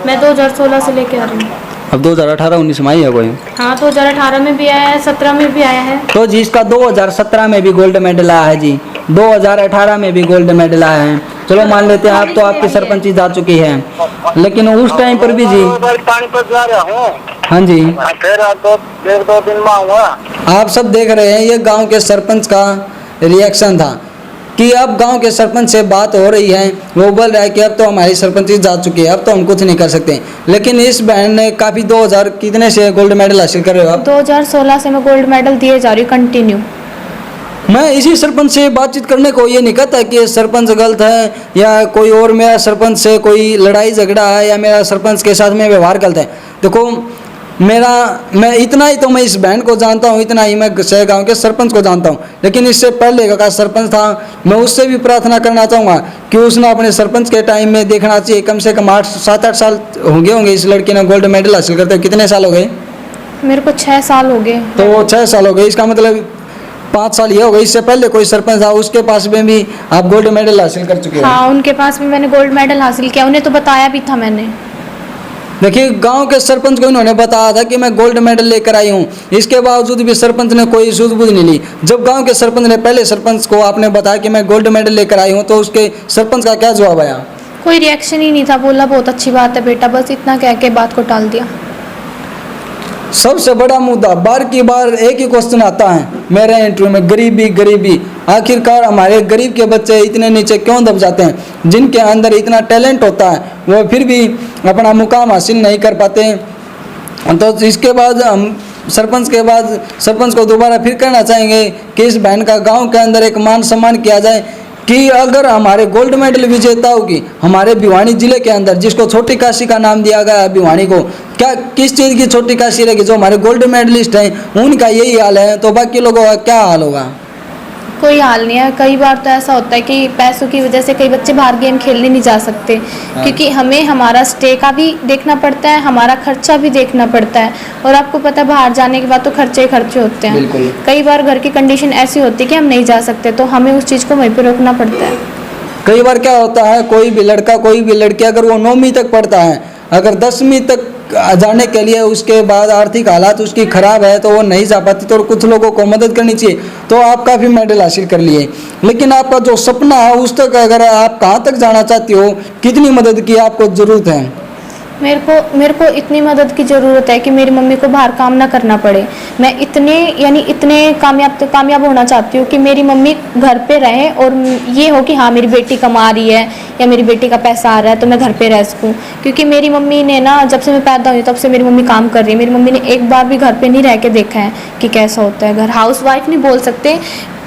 मैं 2016 से लेके आ रही हूँ। अब 2018-19 में आई है कोई? हाँ, 2018 में भी आया है, 17 में भी आया है। तो जी इसका 2017 में भी गोल्ड मेडल आया है जी, 2018 में भी गोल्ड मेडल आया है। चलो मान लेते हैं आप तो आपकी सरपंची जा चुकी है, लेकिन उस टाइम पर भी जी। पानी पर जा रहा हूँ। हाँ जी। फिर 1-2 दिन में आऊँगा। आप सब देख रहे हैं, ये गांव के सरपंच का रिएक्शन था कि अब गांव के सरपंच से बात हो रही है, वो बोल रहा है कि अब तो हमारी सरपंची जा चुकी है, अब तो हम कुछ नहीं कर सकते। लेकिन इस बहन ने काफ़ी 2000 कितने से गोल्ड मेडल हासिल कर रहे हो आप? 2016 से मैं गोल्ड मेडल दिए जा रही हूँ कंटिन्यू। मैं इसी सरपंच से बातचीत करने को ये नहीं कहता कि सरपंच गलत है या कोई और मेरा सरपंच से कोई लड़ाई झगड़ा है या मेरा सरपंच के साथ में व्यवहार गलत है। देखो, मैं इतना ही तो मैं इस बहन को जानता हूँ, इतना ही मैं शहर गांव के सरपंच को जानता हूँ। लेकिन इससे पहले का सरपंच था, मैं उससे भी प्रार्थना करना चाहूँगा कि उसने अपने सरपंच के टाइम में देखना चाहिए। कम से कम 7-8 साल होंगे इस लड़की ने गोल्ड मेडल हासिल करते हुए। कितने साल हो गए? मेरे को 6 साल हो गए। तो 6 साल हो गए, इसका मतलब 5 साल ये हो गए। इससे पहले कोई सरपंच था, उसके पास में भी आप गोल्ड मेडल हासिल कर चुके हैं? हाँ, उनके पास भी मैंने गोल्ड मेडल हासिल किया, उन्हें तो बताया भी था मैंने। देखिए, गांव के सरपंच को इन्होंने बताया था कि मैं गोल्ड मेडल लेकर आई हूँ, इसके बावजूद भी सरपंच ने कोई सूझबूझ नहीं ली। जब गांव के सरपंच ने पहले सरपंच को आपने बताया कि मैं गोल्ड मेडल लेकर आई हूँ, तो उसके सरपंच का क्या जवाब आया? कोई रिएक्शन ही नहीं था, बोला बहुत अच्छी बात है बेटा, बस इतना कह के बात को टाल दिया। सबसे बड़ा मुद्दा बार की बार एक ही क्वेश्चन आता है मेरे इंटरव्यू में, गरीबी। आखिरकार हमारे गरीब के बच्चे इतने नीचे क्यों दब जाते हैं? जिनके अंदर इतना टैलेंट होता है वो फिर भी अपना मुकाम हासिल नहीं कर पाते। तो इसके बाद हम सरपंच को दोबारा फिर कहना चाहेंगे कि इस बहन का गांव के अंदर एक मान सम्मान किया जाए। कि अगर हमारे गोल्ड मेडल विजेताओं की हमारे भिवानी जिले के अंदर, जिसको छोटी काशी का नाम दिया गया है भिवानी को, क्या किस चीज़ की छोटी काशी रहेगी? जो हमारे गोल्ड मेडलिस्ट हैं उनका यही हाल है, तो बाकी लोगों का क्या हाल होगा? कोई हाल नहीं है। कई बार तो ऐसा होता है कि पैसों की वजह से कई बच्चे बाहर गेम खेलने नहीं जा सकते, क्योंकि हमें हमारा स्टे का भी देखना पड़ता है, हमारा खर्चा भी देखना पड़ता है। और आपको पता है बाहर जाने के बाद तो खर्चे ही खर्चे होते हैं। बिल्कुल। कई बार घर की कंडीशन ऐसी होती है कि हम नहीं जा सकते, तो हमें उस चीज़ को वहीं पर रोकना पड़ता है। कई बार क्या होता है, कोई भी लड़का कोई भी लड़की अगर वो 9वीं तक पढ़ता है, अगर 10वीं तक जाने के लिए उसके बाद आर्थिक हालात उसकी खराब है तो वो नहीं जा पाती, तो कुछ लोगों को मदद करनी चाहिए। तो आप काफ़ी मेडल हासिल कर लिए, लेकिन आपका जो सपना है उस तक अगर आप कहाँ तक जाना चाहती हो, कितनी मदद की आपको ज़रूरत है? मेरे को इतनी मदद की ज़रूरत है कि मेरी मम्मी को बाहर काम ना करना पड़े। मैं इतने कामयाब होना चाहती हूँ कि मेरी मम्मी घर पे रहे और ये हो कि हाँ मेरी बेटी कमा रही है या मेरी बेटी का पैसा आ रहा है तो मैं घर पे रह सकूँ। क्योंकि मेरी मम्मी ने ना, जब से मैं पैदा हुई तब से मेरी मम्मी काम कर रही है। मेरी मम्मी ने एक बार भी घर पे नहीं रह के देखा है कि कैसा होता है घर। हाउस वाइफ नहीं बोल सकते,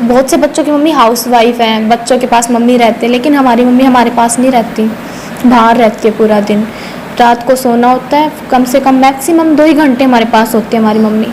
बहुत से बच्चों की मम्मी हाउस वाइफ हैं, बच्चों के पास मम्मी रहते हैं, लेकिन हमारी मम्मी हमारे पास नहीं रहती, बाहर रहती है पूरा दिन। रात को सोना होता है, कम से कम मैक्सिमम 2 ही घंटे हमारे पास होती है हमारी मम्मी।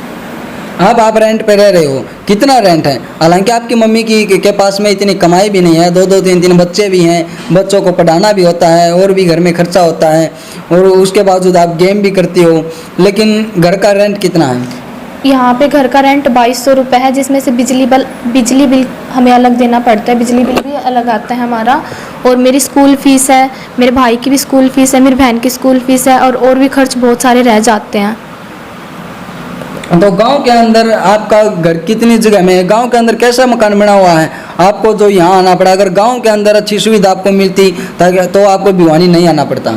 अब आप रेंट पे रह रहे हो, कितना रेंट है? हालांकि आपकी मम्मी के पास में इतनी कमाई भी नहीं है, 2-2 3-3 बच्चे भी हैं, बच्चों को पढ़ाना भी होता है और भी घर में खर्चा होता है, और उसके बावजूद आप गेम भी करती हो, लेकिन घर का रेंट कितना है? यहाँ पे घर का रेंट 2200 रुपये है, जिसमें से बिजली बिल हमें अलग देना पड़ता है, बिजली बिल भी अलग आता है हमारा। और मेरी स्कूल फ़ीस है, मेरे भाई की भी स्कूल फ़ीस है, मेरी बहन की स्कूल फ़ीस है, और भी खर्च बहुत सारे रह जाते हैं। तो गांव के अंदर आपका घर कितनी जगह में है? गांव के अंदर कैसा मकान बना हुआ है आपको जो यहाँ आना पड़ा? अगर गांव के अंदर अच्छी सुविधा आपको मिलती तो आपको भिवानी नहीं आना पड़ता।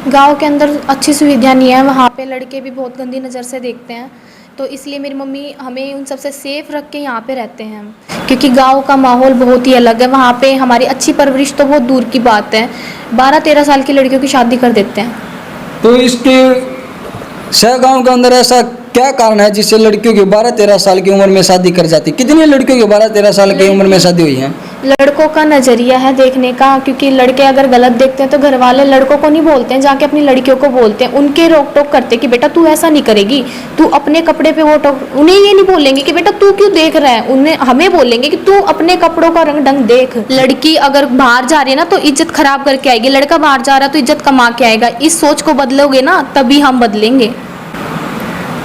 गांव के अंदर अच्छी सुविधा नहीं है, वहाँ पे लड़के भी बहुत गंदी नज़र से देखते हैं, तो इसलिए मेरी मम्मी हमें उन सबसे सेफ रख के यहाँ पे रहते हैं हम। क्योंकि गांव का माहौल बहुत ही अलग है, वहाँ पे हमारी अच्छी परवरिश तो बहुत दूर की बात है, 12-13 साल की लड़कियों की शादी कर देते हैं। तो इसके शहर गांव के अंदर ऐसा क्या कारण है जिससे लड़कियों की 12-13 साल की उम्र में शादी कर जाती? कितनी लड़कियों की 12-13 साल की उम्र में शादी हुई है? लड़कों का नज़रिया है देखने का, क्योंकि लड़के अगर गलत देखते हैं तो घर वाले लड़कों को नहीं बोलते हैं, जाके अपनी लड़कियों को बोलते हैं, उनके रोक टोक करते हैं कि बेटा तू ऐसा नहीं करेगी, तू अपने कपड़े पे वो टोक। उन्हें ये नहीं बोलेंगे कि बेटा तू क्यों देख रहा है, उन्हें हमें बोलेंगे कि तू अपने कपड़ों का रंग ढंग देख। लड़की अगर बाहर जा रही है ना तो इज्जत खराब करके आएगी, लड़का बाहर जा रहा है तो इज्जत कमा के आएगा। इस सोच को बदलोगे ना तभी हम बदलेंगे।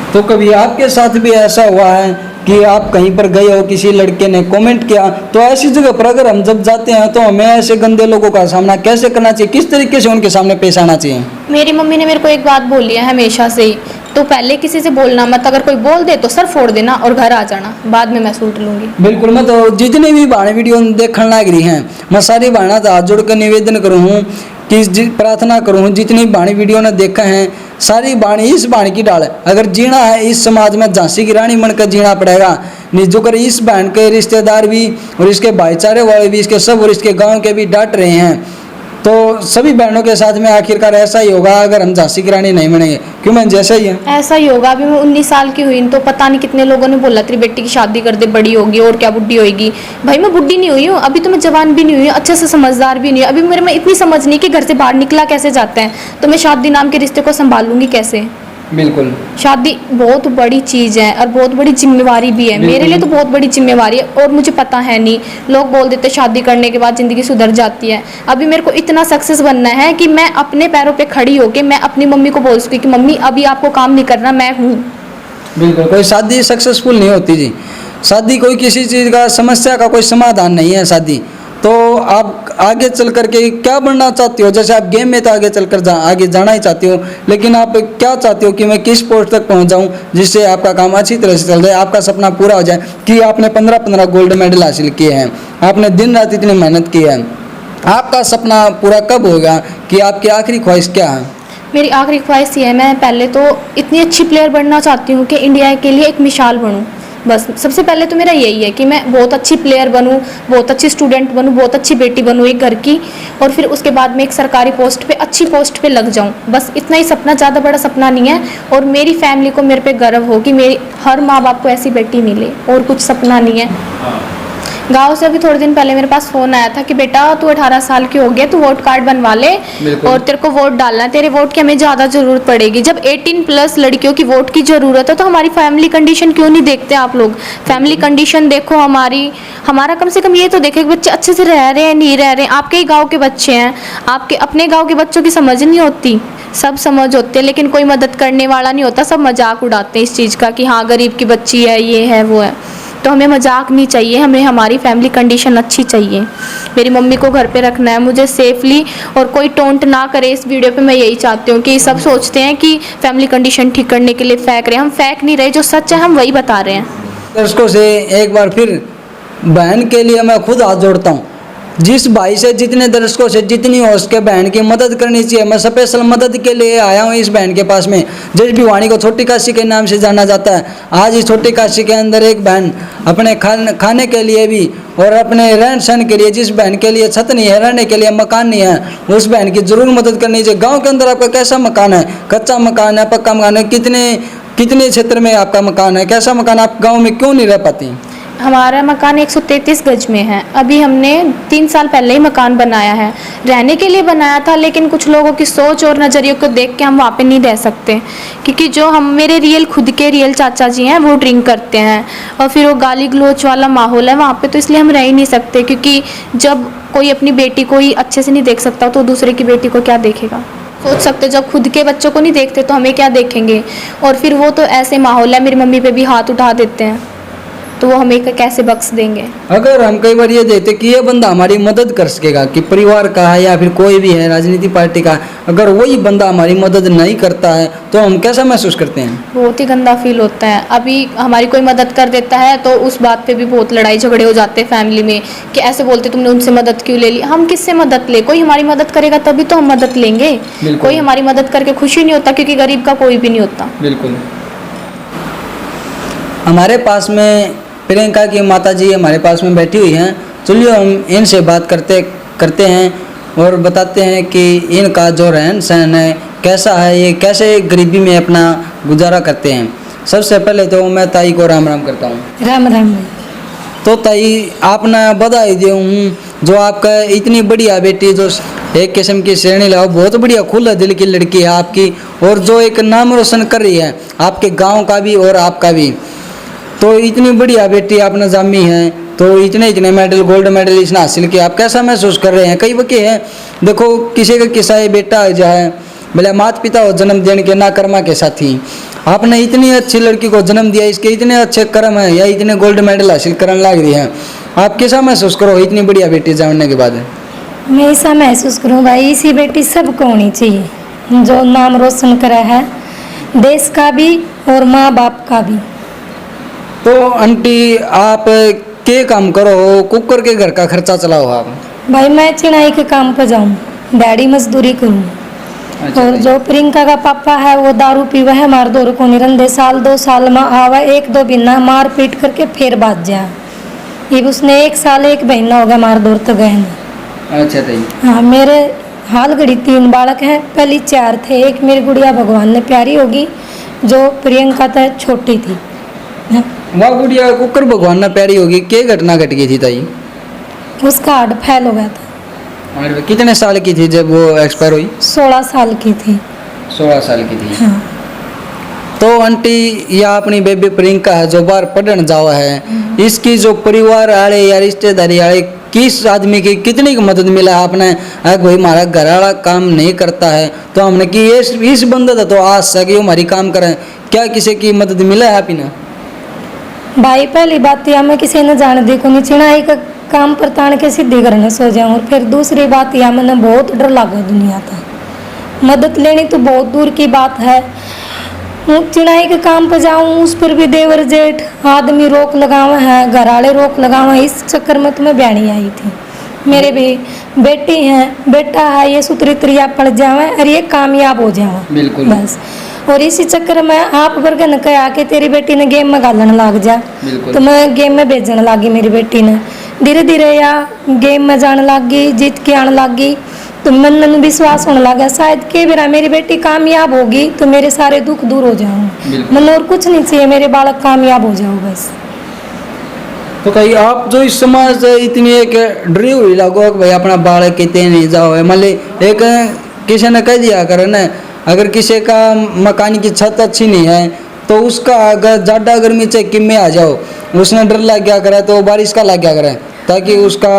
तो कभी आपके साथ भी ऐसा हुआ है कि आप कहीं पर गए हो, किसी लड़के ने कमेंट किया, तो ऐसी जगह पर अगर हम जब जाते हैं तो हमें ऐसे गंदे लोगों का सामना कैसे करना चाहिए, किस तरीके से उनके सामने पेश आना चाहिए? मेरी मम्मी ने मेरे को एक बात बोली है हमेशा से ही, तो पहले किसी से बोलना मत, अगर कोई बोल दे तो सर फोड़ देना और घर आ जाना, बाद में मैं सूट लूंगी। बिल्कुल। मैं तो जितनी भी बाणी वीडियो देखने लग रही हैं, मैं सारी बाणा हाथ जोड़ कर निवेदन करूँ कि प्रार्थना करूँ, जितनी बाणी वीडियो ने देखा है सारी बाणी इस बाणी की डाल। अगर जीना है इस समाज में झांसी की रानी बनकर जीना पड़ेगा, नहीं जो कर इस बहन के रिश्तेदार भी और इसके भाईचारे वाले भी, इसके सब और इसके गांव के भी डांट रहे हैं, तो सभी बहनों के साथ में आखिरकार ऐसा ही होगा अगर हम झांसी की रानी नहीं बनेंगे। क्यों मैं जैसा ही है ऐसा ही होगा। अभी मैं 19 साल की हुई तो पता नहीं कितने लोगों ने बोला तेरी बेटी की शादी कर दे, बड़ी होगी और क्या बुढ़ी होगी। भाई मैं बुढ़ी नहीं हुई हूँ, अभी तो मैं जवान भी नहीं हुई हूँ, अच्छे से समझदार भी नहीं हूँ। अभी मेरे में इतनी समझ नहीं कि घर से बाहर निकला कैसे जाता है, तो मैं शादी नाम के रिश्ते को संभालूंगी कैसे। बिल्कुल। शादी बहुत बड़ी चीज़ है और बहुत बड़ी जिम्मेवारी भी है, मेरे लिए तो बहुत बड़ी जिम्मेवारी है, और मुझे पता है नहीं। लोग बोल देते शादी करने के बाद ज़िंदगी सुधर जाती है। अभी मेरे को इतना सक्सेस बनना है कि मैं अपने पैरों पे खड़ी होकर मैं अपनी मम्मी को बोल सकूँ कि मम्मी अभी आपको काम नहीं करना, मैं हूँ। बिल्कुल। कोई शादी सक्सेसफुल नहीं होती जी, शादी कोई किसी चीज़ का समस्या का कोई समाधान नहीं है शादी। तो आप आगे चल करके क्या बनना चाहती हो? जैसे आप गेम में तो आगे चलकर आगे जाना ही चाहती हो, लेकिन आप क्या चाहती हो कि मैं किस पोस्ट तक पहुंच जाऊं जिससे आपका काम अच्छी तरह से चल जाए, आपका सपना पूरा हो जाए? कि आपने 15-15 गोल्ड मेडल हासिल किए हैं, आपने दिन रात इतनी मेहनत की है, आपका सपना पूरा कब होगा? कि आपकी आखिरी ख्वाहिश क्या है? मेरी आखिरी ख्वाहिश ये है, मैं पहले तो इतनी अच्छी प्लेयर बनना चाहती हूँ कि इंडिया के लिए एक मिसाल बनूँ। बस सबसे पहले तो मेरा यही है कि मैं बहुत अच्छी प्लेयर बनूं, बहुत अच्छी स्टूडेंट बनूं, बहुत अच्छी बेटी बनूं एक घर की, और फिर उसके बाद में एक सरकारी पोस्ट पे, अच्छी पोस्ट पे लग जाऊं। बस इतना ही सपना, ज़्यादा बड़ा सपना नहीं है। और मेरी फैमिली को मेरे पे गर्व हो कि मेरी हर माँ बाप को ऐसी बेटी मिले, और कुछ सपना नहीं है। गांव से अभी थोड़े दिन पहले मेरे पास फोन आया था कि बेटा तू 18 साल की हो गया, तू वोट कार्ड बनवा ले बिल्कुल। और तेरे को वोट डालना है, तेरे वोट की हमें ज़्यादा ज़रूरत पड़ेगी। जब 18 प्लस लड़कियों की वोट की ज़रूरत है तो हमारी फैमिली कंडीशन क्यों नहीं देखते आप लोग? फैमिली कंडीशन देखो हमारा कम से कम ये तो देखे कि बच्चे अच्छे से रह रहे हैं नहीं रह रहे हैं। आपके ही गाँव के बच्चे हैं, आपके अपने गाँव के बच्चों की समझ नहीं होती, सब समझ होते हैं लेकिन कोई मदद करने वाला नहीं होता। सब मजाक उड़ाते हैं इस चीज़ का कि हाँ गरीब की बच्ची है, ये है वो है। तो हमें मजाक नहीं चाहिए, हमें हमारी फैमिली कंडीशन अच्छी चाहिए। मेरी मम्मी को घर पे रखना है मुझे सेफली, और कोई टोंट ना करे इस वीडियो पे। मैं यही चाहती हूँ कि सब सोचते हैं कि फैमिली कंडीशन ठीक करने के लिए फेंक रहे हैं, हम फेंक नहीं रहे, जो सच है हम वही बता रहे हैं। दर्शकों से एक बार फिर बहन के लिए मैं खुद हाथ जोड़ता हूँ। जिस भाई से, जितने दर्शकों से जितनी हो उसके बहन की मदद करनी चाहिए। मैं स्पेशल मदद के लिए आया हूँ इस बहन के पास में, जिस भिवानी को छोटी काशी के नाम से जाना जाता है। आज इस छोटी काशी के अंदर एक बहन अपने खाने के लिए भी और अपने रहन सहन के लिए, जिस बहन के लिए छत नहीं है, रहने के लिए मकान नहीं है, उस बहन की जरूर मदद करनी चाहिए। गाँव के अंदर आपका कैसा मकान है, कच्चा मकान है, पक्का मकान है, कितने क्षेत्र में आपका मकान है, कैसा मकान, आप गाँव में क्यों नहीं रह पाती? हमारा मकान 133 गज में है। अभी हमने 3 साल पहले ही मकान बनाया है, रहने के लिए बनाया था, लेकिन कुछ लोगों की सोच और नज़रियों को देख के हम वहाँ पे नहीं रह सकते, क्योंकि जो मेरे खुद के रियल चाचा जी हैं वो ड्रिंक करते हैं और फिर वो गाली गलोच वाला माहौल है वहाँ पे, तो इसलिए हम रह ही नहीं सकते। क्योंकि जब कोई अपनी बेटी को ही अच्छे से नहीं देख सकता तो दूसरे की बेटी को क्या देखेगा? सोच सकते, जब खुद के बच्चों को नहीं देखते तो हमें क्या देखेंगे? और फिर वो तो ऐसे माहौल है, मेरी मम्मी पे भी हाथ उठा देते हैं, तो वो हमें कैसे बख्श देंगे? अगर हम कई बार ये देखते कि ये बंदा हमारी मदद कर सकेगा, कि परिवार का है या फिर कोई भी है राजनीति पार्टी का, अगर वही बंदा हमारी मदद नहीं करता है तो हम कैसा महसूस करते हैं? बहुत ही गंदा फील होता है। अभी हमारी कोई मदद कर देता है तो उस बात पे भी बहुत लड़ाई झगड़े हो जाते हैं फैमिली में, कि ऐसे बोलते तुमने उनसे मदद क्यों ले ली? हम किससे मदद ले? कोई हमारी मदद करेगा तभी तो हम मदद लेंगे। कोई हमारी मदद करके खुशी नहीं होता, क्योंकि गरीब का कोई भी नहीं होता। बिल्कुल। हमारे पास में प्रियंका की माता जी हमारे पास में बैठी हुई हैं, चलिए हम इनसे बात करते हैं और बताते हैं कि इनका जो रहन सहन है कैसा है, ये कैसे गरीबी में अपना गुजारा करते हैं। सबसे पहले तो मैं ताई को राम राम करता हूँ। राम राम। तो ताई आपने बधाई दे हूँ, जो आपका इतनी बढ़िया बेटी, जो एक किस्म की श्रेणी लाओ, बहुत बढ़िया खुला दिल की लड़की है आपकी, और जो एक नाम रोशन कर रही है आपके गाँव का भी और आपका भी। तो इतनी बढ़िया बेटी आपने जामी है, तो इतने मेडल, गोल्ड मेडल इसने हासिल किया, आप कैसा महसूस कर रहे हैं? कई वकी है, देखो किसी का किस्सा है, बेटा जो है भले माता पिता हो जन्म देने के ना कर्मा के साथी, आपने इतनी अच्छी लड़की को जन्म दिया, इसके इतने अच्छे कर्म है या इतने गोल्ड मेडल हासिल करने लग रही है, आप कैसा महसूस करो इतनी बढ़िया बेटी जानने के बाद? मैं ऐसा महसूस करूँ भाई, इसी बेटी सबको होनी चाहिए जो नाम रोशन करा है, देश का भी और माँ बाप का भी। तो आंटी आप के काम करो, कुकर के घर का खर्चा चलाओ आप? भाई मैं चिनाई के काम पर जाऊँ, डैडी मजदूरी करूँ। अच्छा और भाई। जो प्रियंका का पापा है वो दारू पीवा है, मार दो को निरंदे, साल 2 साल में आवा, 1-2 महीना मार पीट करके फिर बात जा। ये उसने 1 साल 1 महीना हो गया मार दौड़ तो गए हैं। अच्छा ताई। हाँ, मेरे हाल घड़ी 3 बालक हैं, पहले 4 थे। एक मेरी गुड़िया भगवान ने प्यारी होगी, जो प्रियंका तो छोटी थी। हाँ। वाह गुड़िया, कुकर भगवान ना प्यारी होगी, क्या घटना घट गई थी ताई? उसका हार्ट फेल हो गया था। और कितने साल की थी जब वो एक्सपायर हुई? 16 साल की थी। 16 साल की थी। हाँ। तो आंटी या अपनी बेबी प्रियंका है जो बाहर पढ़ने जावा है, इसकी जो परिवार वाले या रिश्तेदारी वाले, किस आदमी की कितनी की मदद मिला है आपने? अगर कोई हमारा घर वाला काम नहीं करता है तो हमने कि इस बंदा था तो आज सके हमारी काम करें, क्या किसी की मदद मिला है आप ही? भाई पहली बात यह मैं किसी ने जान दी को नहीं, चिनाई का काम पर तान के सीधे घर में सो जाऊँ। और फिर दूसरी बात यह मैंने बहुत डर लगा दुनिया था, मदद लेनी तो बहुत दूर की बात है। चिनाई के काम पर जाऊँ, उस पर भी देवर जेठ आदमी रोक लगावा है, घर वाले रोक लगावा, इस चक्कर में तो मैं ब्याणी आई थी। मेरे भी बेटी हैं, बेटा है, ये सूत्री त्रिया पड़ जावे और ये कामयाब हो जावे बिल्कुल बस। और इसी चक्कर में आप वर्ग ने कहा कि तेरी बेटी ने गेम में गालन लग जा, तो मैं गेम में भेजने लगी। मेरी बेटी ने धीरे धीरे या गेम में जाने लगी, जीत के आने लगी, तो मन में विश्वास होने लगा शायद के बेरा मेरी बेटी कामयाब होगी तो मेरे सारे दुख दूर हो जाऊँ। मन और कुछ नहीं चाहिए, मेरे बालक कामयाब हो जाओ बस। तो कहीं आप जो इस समाज से इतनी एक डरी हुई लागो कि भाई अपना बालक कहते नहीं जाओ है, मान ली एक किसी ने कह दिया करे ना, अगर किसी का मकान की छत अच्छी नहीं है तो उसका अगर ज़्यादा गर्मी से किम में आ जाओ, उसने डर लग गया करे तो बारिश का लग गया करे, ताकि उसका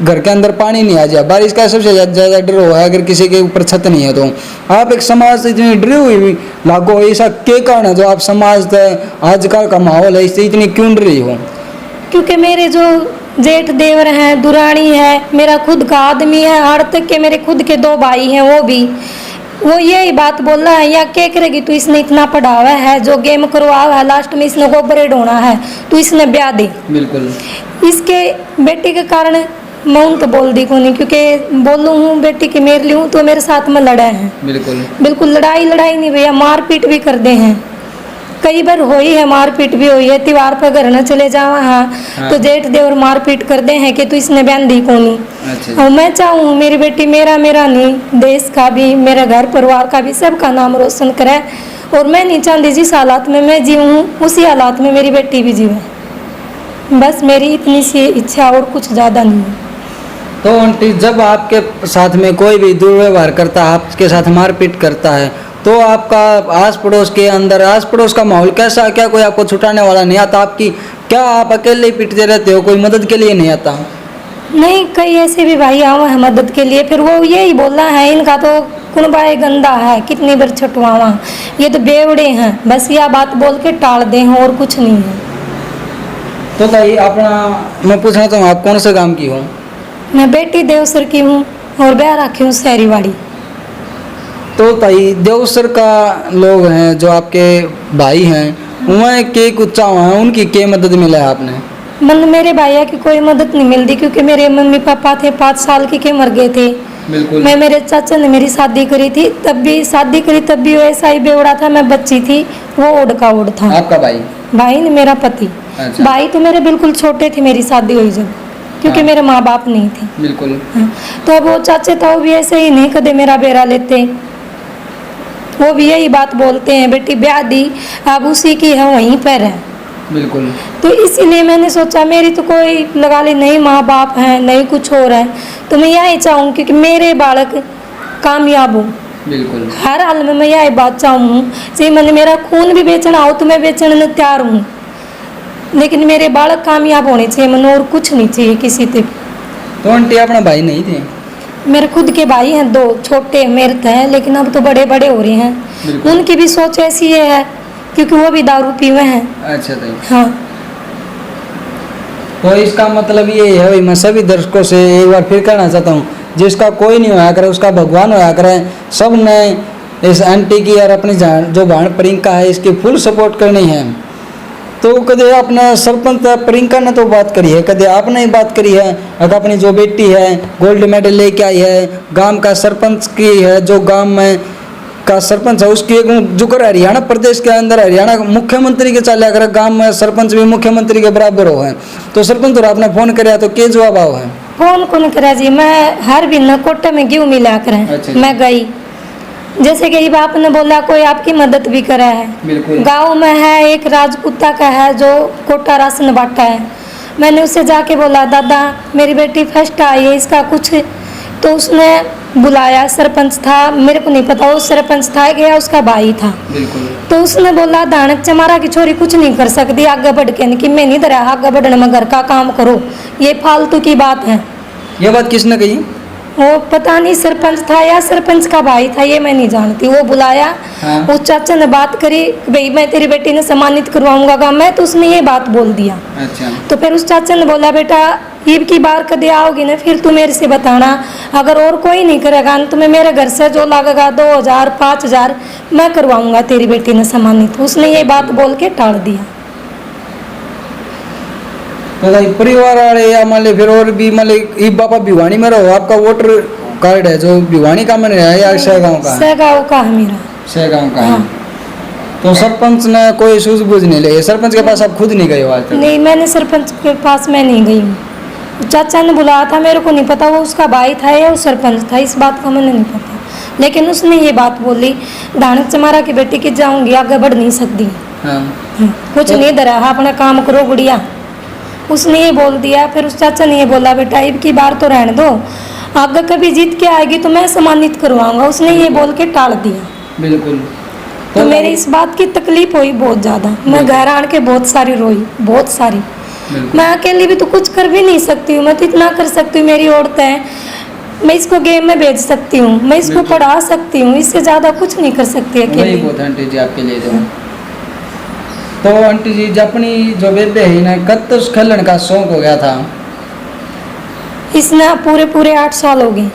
घर के अंदर पानी नहीं आ जाए। बारिश का सबसे ज़्यादा डर हो है अगर किसी के ऊपर छत नहीं है तो। आप एक समाज से इतनी डरी हुई लागो, ऐसा क्या कारण है जो आप समाज से आजकल का माहौल है इससे इतनी क्यों डर रही हो? क्योंकि मेरे जो जेठ देवर हैं, दुरानी है, मेरा खुद का आदमी है, और तक के मेरे खुद के 2 भाई हैं, वो यही बात बोल रहा है, या क्या करेगी तू, इसने इतना पढ़ावा है, जो गेम करवावा है, लास्ट में इसने गोबरेड होना है, तू इसने ब्याह दे। बिल्कुल। इसके बेटे के कारण मैं उन तो बोल दी को नहीं, क्योंकि बोलूँ हूँ बेटी के मेरे लिए हूँ तो मेरे साथ में लड़ा है। बिल्कुल लड़ाई नहीं भैया, मारपीट भी कर दे हैं, कई बार हुई है, मारपीट भी हुई है। त्योहार पर घर न चले जावा हाँ तो जेठ देवर मारपीट कर दे हैं कि तू इसने बहन दी को नहीं। अच्छा। और मैं चाहूँ मेरी बेटी मेरा नहीं, देश का भी, मेरा घर परिवार का भी, सबका नाम रोशन करे। और मैं नहीं चाहती जिस हालात में मैं जीऊँ उसी हालात में मेरी बेटी भी जीवे। बस मेरी इतनी सी इच्छा और कुछ ज़्यादा नहीं है। तो आंटी, जब आपके साथ में कोई भी दुर्व्यवहार करता है, आपके साथ मारपीट करता है, तो आपका आस पड़ोस के अंदर, आस पड़ोस का माहौल कैसा? क्या कोई आपको छुटाने वाला नहीं आता आपकी? क्या आप अकेले ही पिटते रहते हो, कोई मदद के लिए नहीं आता? नहीं, कई ऐसे भी भाई आवा है मदद के लिए, फिर वो यही बोलना है इनका तो कुनबाए गंदा है, कितनी बार छुटवावा, ये तो बेवड़े हैं, बस यह बात बोल के टाल दें और कुछ नहीं है। तो भाई अपना मैं पूछना चाहूँ, आप कौन से गांव की हो? मैं बेटी देवसर की हूँ और ब्याह रखी हूँ शहरीवाड़ी। तो भाई देवसर का लोग हैं जो आपके भाई हैं, वह के कुछ चावा है, उनकी क्या मदद मिला है आपने? मन मेरे भैया की कोई मदद नहीं मिलती, क्योंकि मेरे मम्मी पापा थे 5 साल के मर गए थे। बिल्कुल। मैं, मेरे चाचा ने मेरी शादी करी थी, तब भी वैसा ही बेवड़ा था, मैं बच्ची थी, वो ओढ़ का ओढ़ था। आपका भाई ने मेरा पति। अच्छा। भाई तो मेरे बिल्कुल छोटे थे मेरी शादी हुई जब, क्योंकि हाँ। मेरे माँ बाप नहीं थे। बिल्कुल। हाँ। तो अब वो चाचे तो भी ऐसे ही नहीं कदे मेरा बेरा लेते, वो भी यही बात बोलते हैं, बेटी ब्याह दी अब उसी की है वहीं पर है। बिल्कुल। तो इसीलिए मैंने सोचा मेरी तो कोई लगा ली नहीं माँ बाप हैं, नहीं कुछ हो रहा है, तो मैं यही चाहूँ कि मेरे बालक कामयाब हो। बिल्कुल। हर हाल में मैं यही बात चाहूँ, चाहे मैंने मेरा खून भी बेचना हो तो मैं बेचने में तैयार हूँ, लेकिन मेरे बालक कामयाब होने चाहिए, मैंने और कुछ नहीं चाहिए किसी से। तो आंटी अपना भाई नहीं थे? मेरे खुद के भाई हैं 2, छोटे मेरे थे, लेकिन अब तो बड़े बड़े हो रहे हैं। उनकी भी सोच ऐसी है, क्योंकि वो भी दारू पीवे हैं। अच्छा भाई। हाँ। तो इसका मतलब ये है भाई, मैं सभी दर्शकों से एक बार फिर कहना चाहता हूँ, जिसका कोई नहीं होया करे उसका भगवान होया करे। सब ने इस आंटी की और अपनी जो बहन प्रियंका है इसकी फुल सपोर्ट करनी है। तो कदे अपना सरपंच प्रियंका ने तो बात करी है, कदे आपने ही बात करी है, अगर अपनी जो बेटी है गोल्ड मेडल लेके आई है, गांव का सरपंच की है, जो गांव में का सरपंच है उसकी एक जुकर हरियाणा प्रदेश के अंदर हरियाणा मुख्यमंत्री के चले, अगर गांव में सरपंच भी मुख्यमंत्री के बराबर हो है, तो सरपंच और आपने फोन कराया तो क्या जवाब आओ है? फोन कौन करा जी, मैं हर दिन कोटे में गेहूँ मिला कर अच्छा। मैं गई, जैसे कि बाप ने बोला कोई आपकी मदद भी करा है। बिल्कुल। गांव में है एक राजपूता का है जो कोटा राशन बांटा है, मैंने उससे जाके बोला दादा मेरी बेटी फर्स्ट आई है, इसका कुछ, तो उसने बुलाया, सरपंच था, मेरे को नहीं पता वो सरपंच था या उसका भाई था। बिल्कुल। तो उसने बोला धानक चमारा की छोरी कुछ नहीं कर सकती आगे बढ़ के, कि मैं नहीं दरा आगे बढ़ने में घर का काम करो, ये फालतू की बात है। ये बात किसने कही? वो पता नहीं सरपंच था या सरपंच का भाई था, ये मैं नहीं जानती। वो बुलाया। हाँ। उस चाचा ने बात करी भाई मैं तेरी बेटी ने सम्मानित करवाऊंगा गाँव में, तो उसने ये बात बोल दिया। अच्छा। तो फिर उस चाचा ने बोला बेटा ईद की बार कदे आओगी ना फिर तू मेरे से बताना, अगर और कोई नहीं करेगा तो मैं मेरे घर से जो लगेगा 2000 5000 मैं करवाऊंगा तेरी बेटी ने सम्मानित। उसने ये बात बोल के टाल दिया। तो भाई परिवार वाले या मान ली फिर और भी मान ली बापा भिवानी में रहो, आपका वोटर कार्ड है जो भिवानी का मैंने है या सहगांव का? सहगांव का है मेरा। सहगांव का है। हाँ। तो सरपंच ने कोई सूझबूझ नहीं ली? सरपंच के पास आप खुद नहीं गए आज तक? नहीं, मैंने सरपंच के पास मैं नहीं गई हूँ। चाचा ने बुलाया था, मेरे को नहीं पता वो उसका भाई था या वो सरपंच था, इस बात का मैंने नहीं पता, लेकिन उसने ये बात बोली धानक चमारा की बेटी की जाऊंगी आगे बढ़ नहीं सकती। हाँ। कुछ नहीं दरा अपना काम करो गुड़िया, उसने ये बोल दिया, फिर उस चाचा ने ये बोला बेटा अब की बार तो रहने दो, आगे कभी जीत के आएगी तो मैं सम्मानित करवाऊंगा, उसने ये बोल के टाल दिया। बिल्कुल। तो मेरी इस बात की तकलीफ हुई बहुत ज़्यादा, मैं घर आन के बहुत सारी रोई, बहुत सारी। बिल्कुल। मैं अकेली भी तो कुछ कर भी नहीं सकती हूँ, मैं तो इतना कर सकती हूँ, मेरी औरत है, मैं इसको गेम में भेज सकती हूँ, मैं इसको बिल्कुल। पढ़ा सकती हूँ, इससे ज़्यादा कुछ नहीं कर सकती वही अकेली। बहुत है आंटी जी आपके लिए तो आंटी जी जब अपनी जो बेबे है ना कब तो खेलन का शौक हो गया था? इसने पूरे 8 साल हो गए,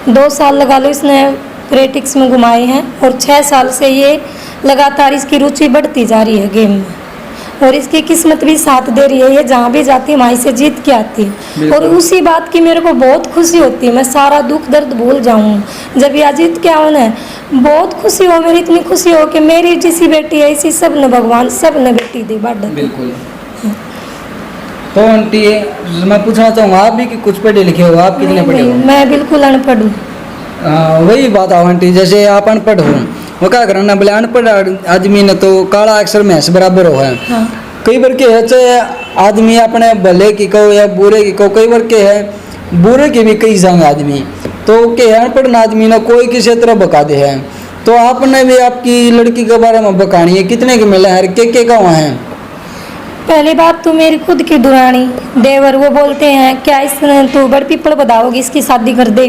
2 साल लगा लो इसने प्रेटिक्स में घुमाए हैं, और 6 साल से ये लगातार इसकी रुचि बढ़ती जा रही है गेम में, और इसकी किस्मत भी साथ दे रही है, ये जहाँ भी जाती है वहीं से जीत के आती है। बिल्कुल। और उसी बात की मेरे को बहुत खुशी होती है, मैं सारा दुख दर्द भूल जाऊँ जब यह जीत के आऊँ ना, बहुत खुशी हो, मेरी इतनी खुशी हो कि मेरी जैसी बेटी है इसी सब ने भगवान सब ने बेटी दी बाढ़। बिल्कुल। तो आंटी मैं पूछना चाहूँगा आप भी कि कुछ पढ़े लिखे हो, आप कितने पढ़े हो? मैं बिल्कुल अनपढ़ हूँ। वही बात आओ आंटी, जैसे आप अनपढ़ हो वो क्या करना बोले अनपढ़ आदमी ने तो काला अक्षर महस बराबर हो है। हाँ। कई बार के है चाहे आदमी अपने भले की कहो या बुरे की कहो, कई बार के है बुरे की भी कई जाएंगे आदमी, तो के अनपढ़ आदमी ने कोई किसी तरह बका दे है। तो आपने भी आपकी लड़की के बारे में बकानी है, कितने के मिले हैं, के का वहाँ है? पहली बात तो मेरी खुद की दुरानी देवर वो बोलते हैं क्या इसने तू बड़ पिपड़ बदाओगी, इसकी शादी कर दे,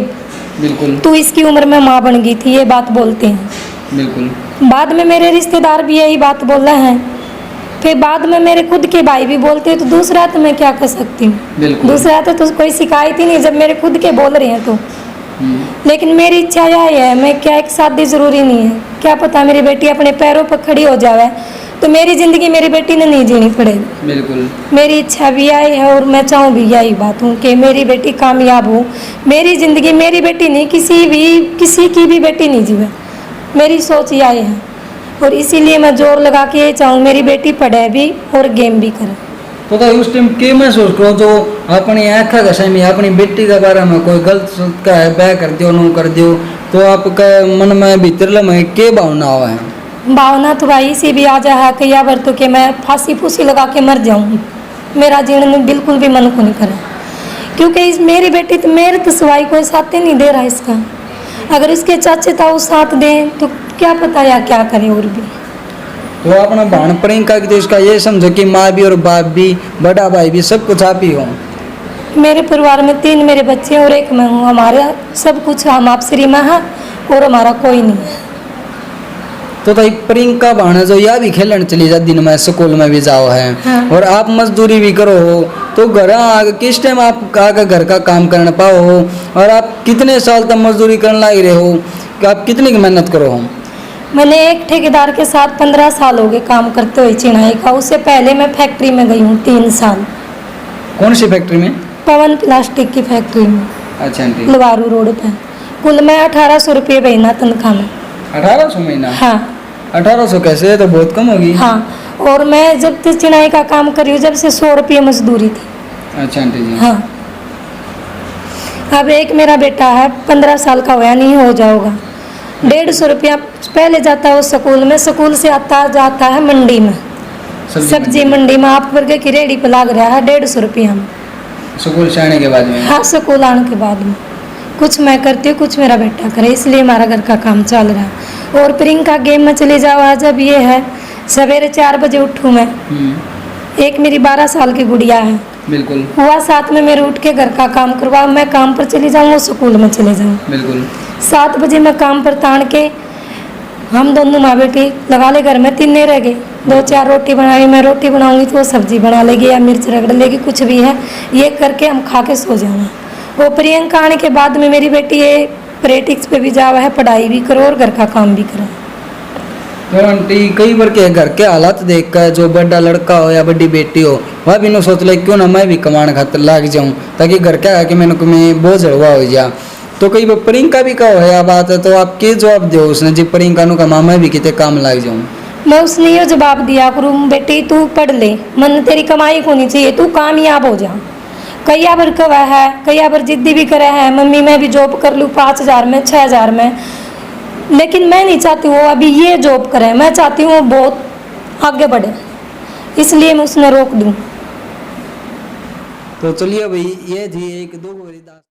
बिल्कुल तू इसकी उम्र में माँ बन गई थी, ये बात बोलते हैं। बिल्कुल। बाद में मेरे रिश्तेदार भी यही बात बोल रहे हैं, फिर बाद में मेरे खुद के भाई भी बोलते हैं, तो दूसरा तो मैं क्या कर सकती हूँ, बिल्कुल। दूसरा तो कोई शिकायत ही नहीं जब मेरे खुद के बोल रहे हैं तो। लेकिन मेरी इच्छा यह है, मैं क्या एक शादी जरूरी नहीं है, क्या पता मेरी बेटी अपने पैरों पर खड़ी हो जाए तो मेरी जिंदगी मेरी बेटी ने नहीं जीनी पड़ेगी। बिल्कुल। मेरी इच्छा भी आई है और मैं चाहूँ भी यही बात हूँ कि मेरी बेटी कामयाब हो, मेरी ज़िंदगी मेरी बेटी नहीं किसी की भी बेटी नहीं जीवे, मेरी सोच यही है। और इसीलिए मैं जोर लगा के ये चाहूँ मेरी बेटी पढ़े भी और गेम भी करे। तो उस टाइम के मैं सोच करो जो अपनी आँखा का समय अपनी बेटी के बारे में कोई गलत सोच का है ब्याह कर दियो नू कर दियो, तो आपका मन में भीतर में के भावना हुआ है? भावना तो भाई इसी भी आ जा है कि या तो कि मैं फांसी फूसी लगा के मर जाऊँ, मेरा जीने में बिल्कुल भी मन को नहीं करे, क्योंकि इस मेरी बेटी तो मेरे तो सिवाय कोई साथ नहीं दे रहा इसका। अगर इसके चाचे ताऊ साथ दें तो क्या पता या क्या करें। और भी तो अपना भाण प्रियंका की तो इसका ये समझो कि माँ भी और बाप भी बड़ा भाई भी सब कुछ आप ही हो। मेरे परिवार में 3 मेरे बच्चे और 1 मैं हूँ, हमारा सब कुछ हम आप श्री माँ है और हमारा कोई नहीं है। तो भाई प्रियंका भाण जो या भी खेलन चली जा दिन में स्कूल में भी जाओ है। हाँ। और आप मजदूरी भी करो हो, तो घर आगे किस टाइम आप आगे घर का काम करना पाओ हो, और आप कितने साल तक मजदूरी करने लग रहे हो कि आप कितनी की मेहनत करो हो? मैंने एक ठेकेदार के साथ 15 साल हो गए काम करते हुए चिनाई का, उससे पहले मैं फैक्ट्री में गई हूँ 3 साल। कौन सी फैक्ट्री में? पवन प्लास्टिक की फैक्ट्री में, अच्छा आंटी। लवारू रोड पे। कुल मैं 1800 रुपये महीना तनख्वाह में। 1800 महीना? हाँ 1800 कैसे, तो बहुत कम होगी। हाँ, और मैं जब से चिनाई का काम करी हूँ जब से 100 रुपये मजदूरी थी। अच्छा आंटी जी। हाँ, अब एक मेरा बेटा है 15 साल का हुआ नहीं हो जाओगा, 150 रुपया पहले जाता है वो स्कूल में, स्कूल से आता जाता है मंडी में, सब्जी मंडी में आप वर्ग की रेडी पे लाग रहा है 150 रुपया में। स्कूल से आने के बाद में? हाँ, स्कूल आने के बाद में कुछ मैं करती हूँ कुछ मेरा बेटा करे, इसलिए हमारा घर का काम चल रहा है। और प्रियंका गेम में चली जाओ, आज अब ये है सवेरे 4 बजे उठूँ मैं, एक मेरी 12 साल की गुड़िया है, बिल्कुल हुआ साथ में मेरे उठ के घर का काम करवा, मैं काम पर चली जाऊँ वो स्कूल में चले जाऊँ। बिल्कुल 7 बजे मैं काम पर तान के हम दोनों माँ बेटी लगा ले, घर में 3 रह गए, 2-4 रोटी बनाई, मैं रोटी बनाऊंगी तो वो सब्जी बना लेगी या मिर्च रगड़ लेगी, कुछ भी है ये करके हम खा के सो जाना। वो प्रियंका आने के बाद में मेरी बेटी ये प्रैक्टिस पे भी जावा है, पढ़ाई भी करो और घर का काम भी करो। तो आंटी कई बार के घर के हालात देख कर जो बड़ा लड़का हो या बड़ी बेटी हो वह भी न सोच ले क्यों ना मैं भी कमाने खातिर लाग जाऊं, ताकि घर क्या है कि मैंने तुम्हें बोझ हलवा हो जा। तो कई बार प्रियंका भी कहो है बात है, तो आप क्या जवाब दो उसने जी प्रियंका नु कमा मैं भी कितने काम लाग जाऊं? मैं उसने ये जवाब दिया करूँ बेटी तू पढ़ ले, मन तेरी कमाई को नहीं चाहिए, तू कामयाब हो जा। कई बार कवा है, कई बार जिद्दी भी करे है मम्मी मैं भी जॉब कर लूँ 5000 में 6000 में, लेकिन मैं नहीं चाहती वो अभी ये जॉब करे, मैं चाहती हूँ वो बहुत आगे बढ़े, इसलिए मैं उसने रोक दूँ। तो चलिए भाई, ये थी एक दो गोरी दास।